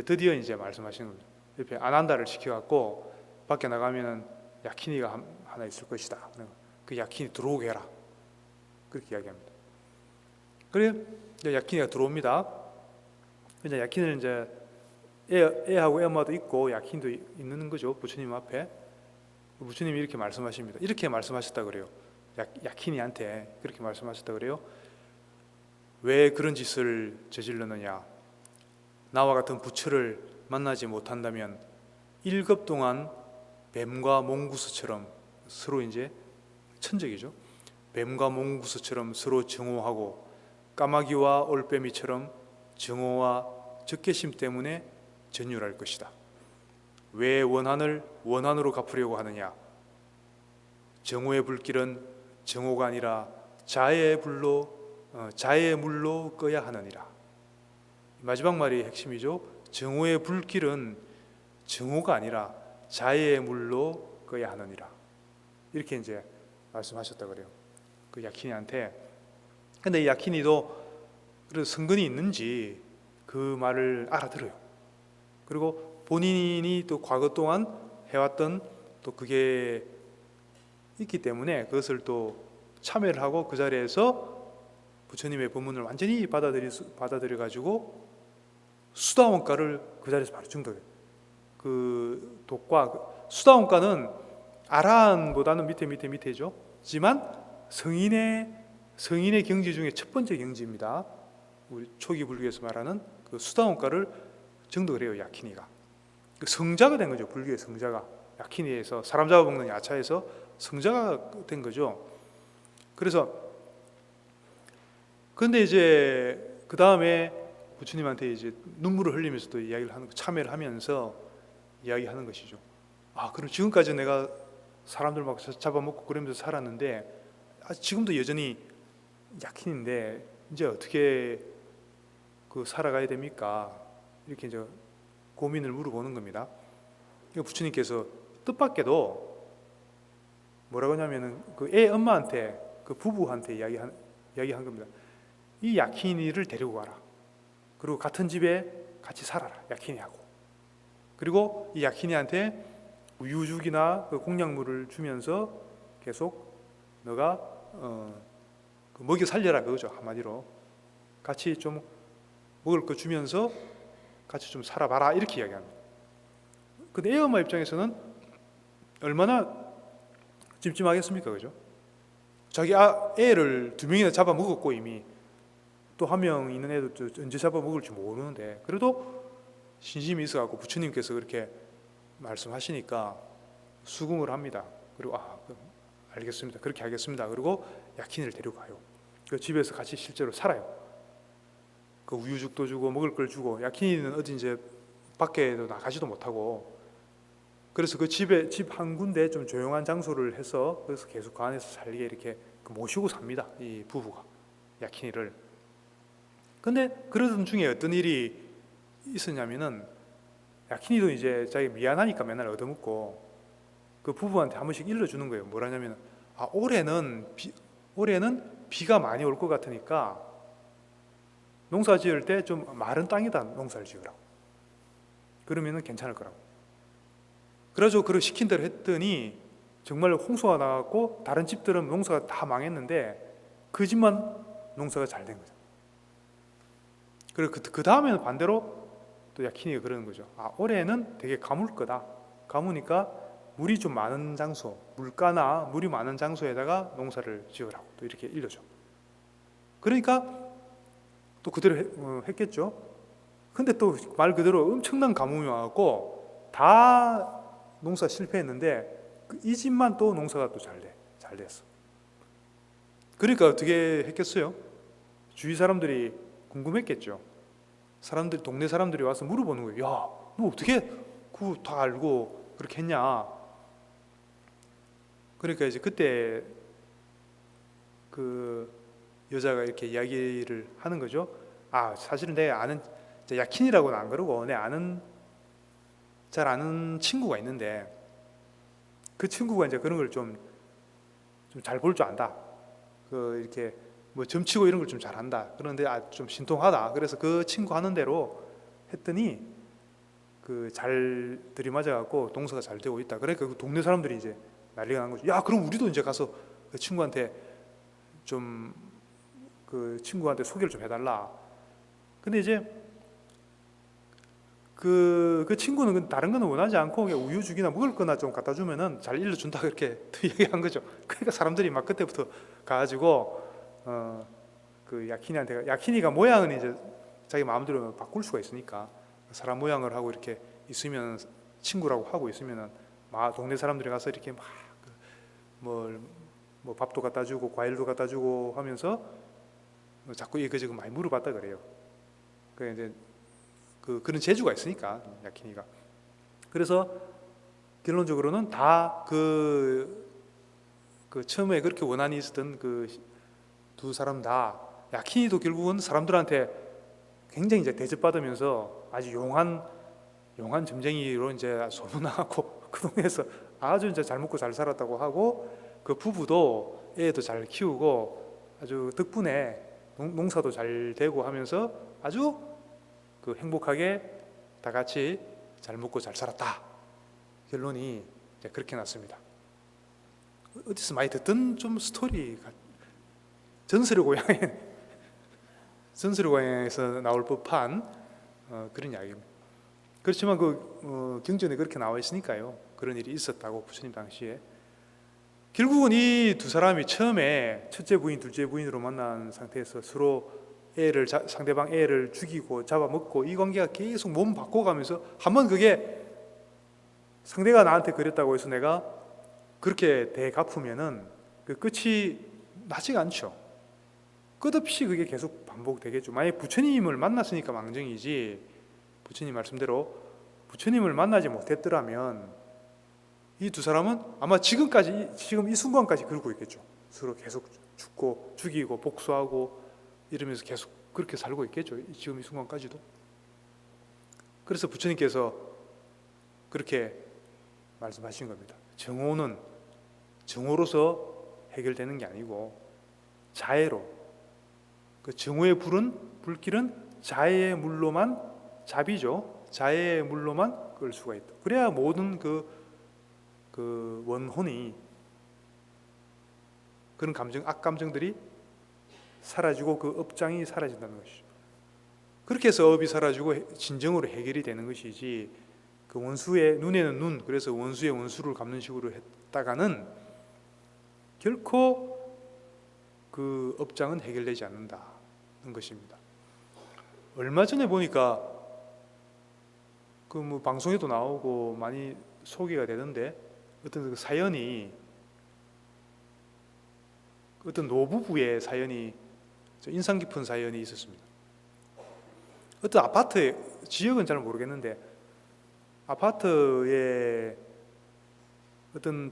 드디어 이제 말씀하시는 거죠. 옆에 아난다를 시켜갖고 밖에 나가면은 야키니가 하나 있을 것이다. 그 야키니 들어오게 해라. 그렇게 이야기합니다. 그래 이제 야키니가 들어옵니다. 이제 야키니는 이제 애하고 애엄마도 있고 야키니도 있는 거죠. 부처님 앞에. 부처님이 이렇게 말씀하십니다. 이렇게 말씀하셨다 그래요. 야키니한테 그렇게 말씀하셨다 그래요. 왜 그런 짓을 저질렀느냐? 나와 같은 부처를 만나지 못한다면 1급 동안 뱀과 몽구스처럼 서로 이제 천적이죠. 뱀과 몽구스처럼 서로 증오하고 까마귀와 올빼미처럼 증오와 적개심 때문에 전율할 것이다. 왜 원한을 원한으로 갚으려고 하느냐? 정오의 불길은 정오가 아니라 자의 물로 꺼야 하느니라. 마지막 말이 핵심이죠. 정오의 불길은 정오가 아니라 자의 물로 꺼야 하느니라. 이렇게 이제 말씀하셨다 그래요. 그 야키니한테. 근데 이 야키니도 그래서 성근이 있는지 그 말을 알아들어요. 그리고 본인이 또 과거 동안 해왔던 또 그게 있기 때문에 그것을 또 참여를 하고 그 자리에서 부처님의 법문을 완전히 받아들여 가지고 수다원가를 그 자리에서 바로 증득해요. 그 독과 수다원가는 아라한보다는 밑에죠. 하지만 성인의 경지 중에 첫 번째 경지입니다. 우리 초기 불교에서 말하는 그 수다원가를 증득을 해요. 야키니가 그 성자가 된 거죠. 불교의 성자가 야키니에서 사람 잡아먹는 야차에서 성자가 된 거죠. 그래서 근데 이제 그 다음에 부처님한테 이제 눈물을 흘리면서 또 이야기를 하는 거, 참여를 하면서 이야기하는 것이죠. 아, 그럼 지금까지 내가 사람들 막 잡아먹고 그러면서 살았는데 지금도 여전히 약인인데 이제 어떻게 그 살아가야 됩니까? 이렇게 이제 고민을 물어보는 겁니다. 부처님께서 뜻밖에도 뭐라고 하냐면은 그 애 엄마한테 그 부부한테 이야기한 겁니다. 이 야키니를 데리고 가라. 그리고 같은 집에 같이 살아라. 야키니하고. 그리고 이 야키니한테 우유죽이나 그 공약물을 주면서 계속 너가 그 먹여 살려라 그거죠. 한마디로 같이 좀 먹을 거 주면서 같이 좀 살아봐라 이렇게 이야기합니다. 근데 애 엄마 입장에서는 얼마나 찜찜하겠습니까, 그죠? 자기 애를 2명이나 잡아 먹었고 이미 또 1명 있는 애도 언제 잡아 먹을지 모르는데 그래도 신심이 있어갖고 부처님께서 그렇게 말씀하시니까 수긍을 합니다. 그리고 알겠습니다. 그렇게 하겠습니다. 그리고 야키니를 데려가요. 그 집에서 같이 실제로 살아요. 그 우유죽도 주고 먹을 걸 주고 야키니는 어디 이제 밖에도 나가지도 못하고 그래서 그 집 한 군데 좀 조용한 장소를 해서 그래서 계속 그 안에서 살게 이렇게 모시고 삽니다. 이 부부가 야키니를. 근데 그러던 중에 어떤 일이 있었냐면은 야키니도 이제 자기 미안하니까 맨날 얻어먹고 그 부부한테 한 번씩 일러주는 거예요. 뭐라냐면 올해는 비가 많이 올 것 같으니까 농사 지을 때 좀 마른 땅에다 농사를 지으라고. 그러면은 괜찮을 거라고. 그래서 그걸 시킨 대로 했더니 정말 홍수가 나갖고 다른 집들은 농사가 다 망했는데 그 집만 농사가 잘 된 거죠. 그리고 그 다음에는 반대로 또 야키니가 그러는 거죠. 올해는 되게 가물 거다. 가무니까 물이 좀 많은 장소, 물가나 물이 많은 장소에다가 농사를 지으라고 또 이렇게 일러줘. 그러니까 또 그대로 했겠죠. 근데 또 말 그대로 엄청난 가뭄이 와갖고 다 농사 실패했는데 이 집만 또 농사가 또 잘 됐어. 그러니까 어떻게 했겠어요? 주위 사람들이 궁금했겠죠. 동네 사람들이 와서 물어보는 거예요. 야, 너 어떻게 그거 다 알고 그렇게 했냐? 그러니까 이제 그때 그 여자가 이렇게 이야기를 하는 거죠. 사실은 내가 아는 이제 야킨이라고는 안 그러고 내 잘 아는 친구가 있는데 그 친구가 이제 그런 걸 좀 잘 볼 줄 안다. 그 이렇게 뭐 점치고 이런 걸 좀 잘한다. 그런데 좀 신통하다. 그래서 그 친구 하는 대로 했더니 그 잘 들이맞아 갖고 동서가 잘 되고 있다. 그러니까 그 동네 사람들이 이제 난리가 난 거죠. 야, 그럼 우리도 이제 가서 그 친구한테 좀 그 친구한테 소개를 좀 해달라. 근데 이제 그 친구는 다른 거는 원하지 않고 그냥 우유죽이나 먹을 거나 좀 갖다 주면은 잘 일러준다 그렇게 얘기한 거죠. 그러니까 사람들이 막 그때부터 가가지고 그 야키니가 모양은 이제 자기 마음대로 바꿀 수가 있으니까 사람 모양을 하고 이렇게 있으면 친구라고 하고 있으면은 막 동네 사람들이 가서 이렇게 막 뭐 밥도 갖다 주고 과일도 갖다 주고 하면서 자꾸 이거저거 많이 물어봤다 그래요. 그 이제 그런 재주가 있으니까 야키니가. 그래서 결론적으로는 다 그 처음에 그렇게 원한이 있었던 그 두 사람 다 야키니도 결국은 사람들한테 굉장히 이제 대접받으면서 아주 용한 점쟁이로 이제 소문나고 그 동네에서 아주 이제 잘 먹고 잘 살았다고 하고 그 부부도 애도 잘 키우고 아주 덕분에 농사도 잘 되고 하면서 아주 그 행복하게 다 같이 잘 먹고 잘 살았다. 결론이 이제 그렇게 났습니다. 어디서 많이 듣던 좀 스토리가 전설의 고향에서 나올 법한 그런 이야기입니다. 그렇지만 경전에 그렇게 나와 있으니까요. 그런 일이 있었다고 부처님 당시에. 결국은 이 두 사람이 처음에 첫째 부인, 둘째 부인으로 만난 상태에서 서로 상대방 애를 죽이고 잡아먹고 이 관계가 계속 몸 바꿔가면서 한번 그게 상대가 나한테 그랬다고 해서 내가 그렇게 되갚으면은 그 끝이 나지가 않죠. 끝없이 그게 계속 반복되겠죠. 만약 부처님을 만났으니까 망정이지 부처님 말씀대로 부처님을 만나지 못했더라면 이 두 사람은 아마 지금 이 순간까지 그러고 있겠죠. 서로 계속 죽이고 복수하고 이러면서 계속 그렇게 살고 있겠죠. 지금 이 순간까지도. 그래서 부처님께서 그렇게 말씀하신 겁니다. 정오는 정오로서 해결되는 게 아니고 자애로, 그 정오의 불길은 자애의 물로만, 자비죠. 자애의 물로만 끌 수가 있다. 그래야 모든 그 원혼이 그런 악감정들이 사라지고 그 업장이 사라진다는 것이죠. 그렇게 해서 업이 사라지고 진정으로 해결이 되는 것이지, 그 원수의 눈에는 눈, 그래서 원수의 원수를 갚는 식으로 했다가는 결코 그 업장은 해결되지 않는다는 것입니다. 얼마 전에 보니까 그 방송에도 나오고 많이 소개가 되던데, 어떤 그 사연이, 어떤 노부부의 사연이, 인상 깊은 사연이 있었습니다. 어떤 아파트에, 지역은 잘 모르겠는데 아파트에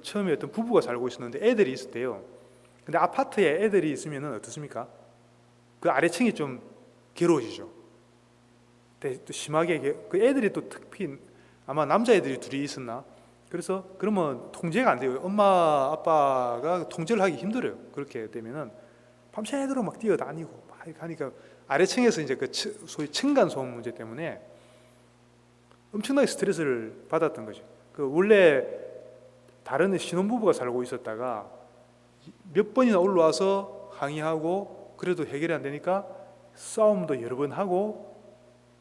처음에 어떤 부부가 살고 있었는데 애들이 있었대요. 근데 아파트에 애들이 있으면 어떻습니까? 그 아래층이 좀 괴로워지죠. 또 심하게 그 애들이 또 특히 아마 남자애들이 둘이 있었나? 그래서 그러면 통제가 안 돼요. 엄마 아빠가 통제를 하기 힘들어요. 그렇게 되면은 밤새도록 막 뛰어다니고 막 하니까 아래층에서 이제 그 소위 층간 소음 문제 때문에 엄청나게 스트레스를 받았던 거죠. 그 원래 다른 신혼부부가 살고 있었다가 몇 번이나 올라와서 항의하고 그래도 해결이 안 되니까 싸움도 여러 번 하고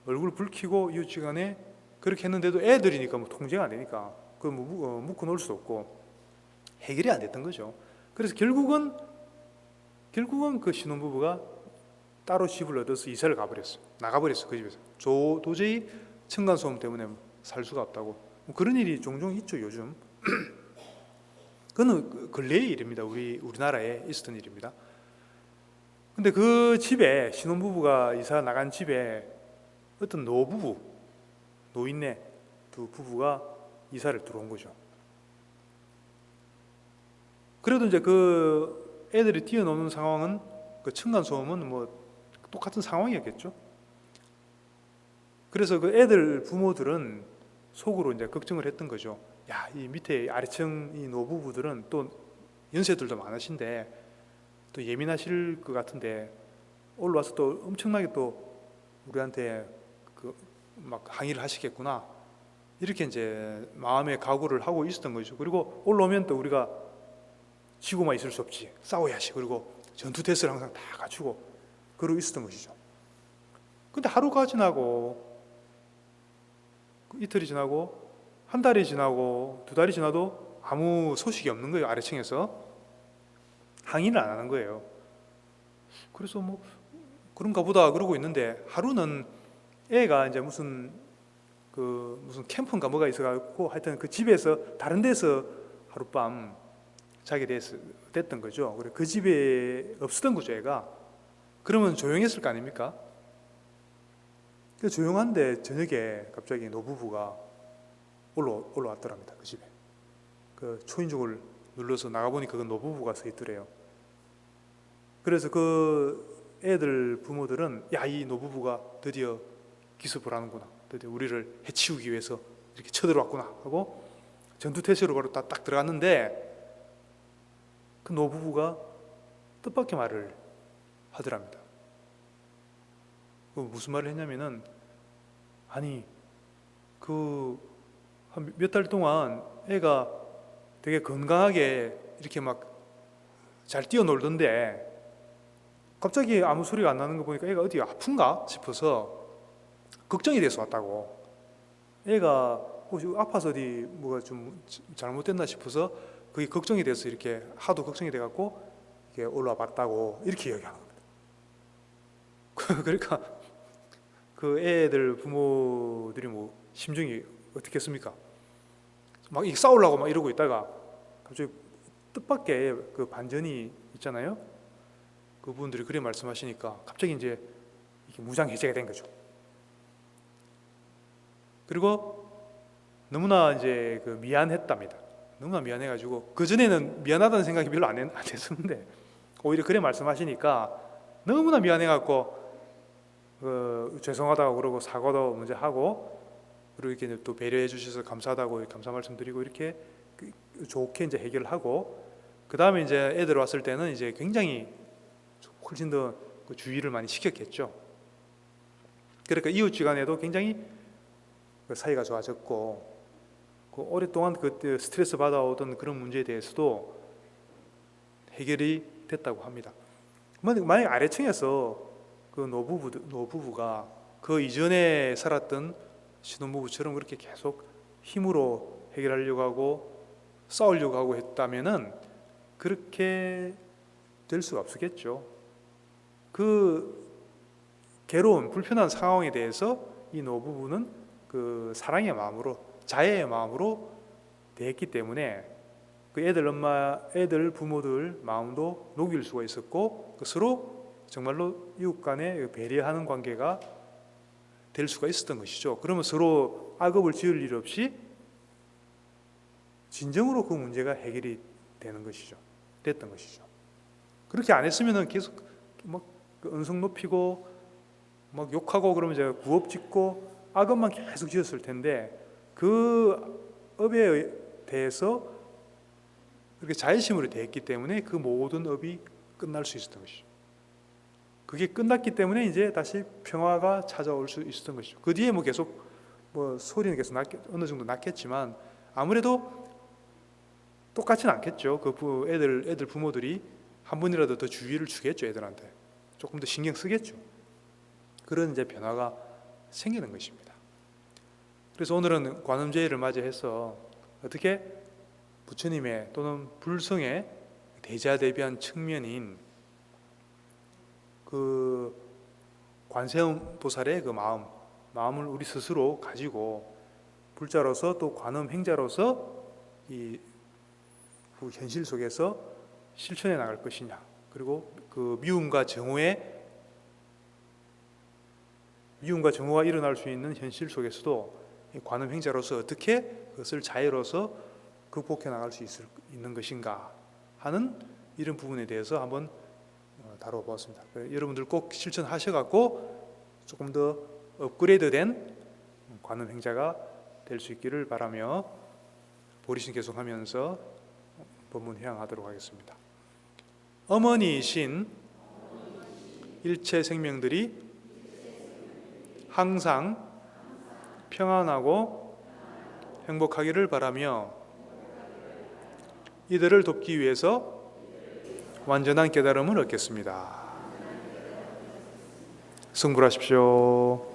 얼굴 붉히고 이웃지간에 그렇게 했는데도 애들이니까 통제가 안 되니까 묶어 놓을 수도 없고 해결이 안 됐던 거죠. 그래서 결국은 그 신혼부부가 따로 집을 얻어서 이사를 나가버렸어. 그 집에서. 도저히 층간소음 때문에 살 수가 없다고. 그런 일이 종종 있죠, 요즘. 그건 근래의 일입니다. 우리나라에 있었던 일입니다. 근데 그 집에, 신혼부부가 이사 나간 집에 어떤 노인네 두 부부가 이사를 들어온 거죠. 그래도 이제 그 애들이 뛰어노는 상황은, 그 층간소음은 똑같은 상황이었겠죠. 그래서 그 애들 부모들은 속으로 이제 걱정을 했던 거죠. 야, 이 밑에 아래층 이 노부부들은 또 연세들도 많으신데 또 예민하실 것 같은데 올라와서 또 엄청나게 또 우리한테 그 막 항의를 하시겠구나, 이렇게 이제 마음의 각오를 하고 있었던 거죠. 그리고 올라오면 또 우리가 지고만 있을 수 없지, 싸워야지. 그리고 전투 태세를 항상 다 갖추고 그러고 있었던 것이죠. 근데 하루가 지나고 이틀이 지나고 한 달이 지나고 두 달이 지나도 아무 소식이 없는 거예요. 아래층에서 항의를 안 하는 거예요. 그래서 뭐 그런가 보다 그러고 있는데, 하루는 애가 이제 무슨 캠프인가 뭐가 있어갖고 하여튼 그 집에서 다른 데서 하룻밤 자게 됐던 거죠. 그래 그 집에 없었던 거죠, 애가. 그러면 조용했을 거 아닙니까? 조용한데 저녁에 갑자기 노부부가 올라왔더랍니다. 그 집에 그 초인종을 눌러서 나가보니까 그 노부부가 서 있더래요. 그래서 그 애들 부모들은 야, 이 노부부가 드디어 기습을 하는구나, 드디어 우리를 해치우기 위해서 이렇게 쳐들어왔구나 하고 전투태세로 바로 딱 들어갔는데, 그 노부부가 뜻밖의 말을 하더랍니다. 무슨 말을 했냐면은, 아니 그 한 몇 달 동안 애가 되게 건강하게 이렇게 막 잘 뛰어놀던데 갑자기 아무 소리가 안 나는 거 보니까 애가 어디 아픈가 싶어서 걱정이 돼서 왔다고. 애가 혹시 아파서 어디 뭐가 좀 잘못됐나 싶어서 그게 걱정이 돼서 이렇게 하도 걱정이 돼갖고 이렇게 올라와 봤다고, 이렇게 이야기하는 겁니다. 그러니까 그 애들 부모들이 뭐 심정이 어떻겠습니까? 막 이 싸우려고 막 이러고 있다가 갑자기 뜻밖의 그 반전이 있잖아요. 그분들이 그렇게 말씀하시니까 갑자기 이제 이게 무장 해제가 된 거죠. 그리고 너무나 이제 그 미안했답니다. 너무나 미안해가지고 그 전에는 미안하다는 생각이 별로 안 했었는데 오히려 그래 말씀하시니까 너무나 미안해갖고 죄송하다고 그러고 사과도 먼저 하고, 그리고 이렇게 또 배려해 주셔서 감사하다고 감사 말씀드리고 이렇게 좋게 이제 해결하고, 그 다음에 이제 애들 왔을 때는 이제 굉장히 훨씬 더 주의를 많이 시켰겠죠. 그러니까 이웃지간에도 굉장히 사이가 좋아졌고, 오랫동안 그때 스트레스 받아오던 그런 문제에 대해서도 해결이 됐다고 합니다. 만약 아래층에서 그 노부부가 그 이전에 살았던 신혼부부처럼 그렇게 계속 힘으로 해결하려고 하고 싸우려고 하고 했다면은 그렇게 될 수가 없었겠죠. 그 괴로운 불편한 상황에 대해서 이 노부부는 그 사랑의 마음으로, 자애의 마음으로 대했기 때문에 그 애들 부모들 마음도 녹일 수가 있었고, 서로 정말로 이웃 간에 배려하는 관계가 될 수가 있었던 것이죠. 그러면 서로 악업을 지을 일 없이 진정으로 그 문제가 해결이 됐던 것이죠. 그렇게 안 했으면은 계속 막 언성 높이고 막 욕하고 그러면 제가 구업짓고 악업만 계속 지었을 텐데, 그 업에 대해서 그렇게 자의심으로 대했기 때문에 그 모든 업이 끝날 수 있었던 것이죠. 그게 끝났기 때문에 이제 다시 평화가 찾아올 수 있었던 것이죠. 그 뒤에 뭐 계속 소리는 계속 어느 정도 났겠지만 아무래도 똑같지는 않겠죠. 그 애들 부모들이 한 번이라도 더 주의를 주겠죠. 애들한테 조금 더 신경 쓰겠죠. 그런 이제 변화가 생기는 것입니다. 그래서 오늘은 관음제를 맞이해서 어떻게 부처님의 또는 불성의 대자대비한 측면인 그 관세음 보살의 그 마음을 우리 스스로 가지고 불자로서 또 관음 행자로서 이 현실 속에서 실천해 나갈 것이냐, 그리고 그 미움과 정오가 일어날 수 있는 현실 속에서도 이 관음 행자로서 어떻게 그것을 자애로서 극복해 나갈 수 있는 것인가 하는 이런 부분에 대해서 한번 다뤄보았습니다. 여러분들 꼭 실천하셔갖고 조금 더 업그레이드된 하는 행자가 될 수 있기를 바라며 보리신 계속하면서 본문 회항하도록 하겠습니다. 어머니이신 일체 생명들이 항상 평안하고 행복하기를 바라며 이들을 돕기 위해서 완전한 깨달음을 얻겠습니다. 승불하십시오.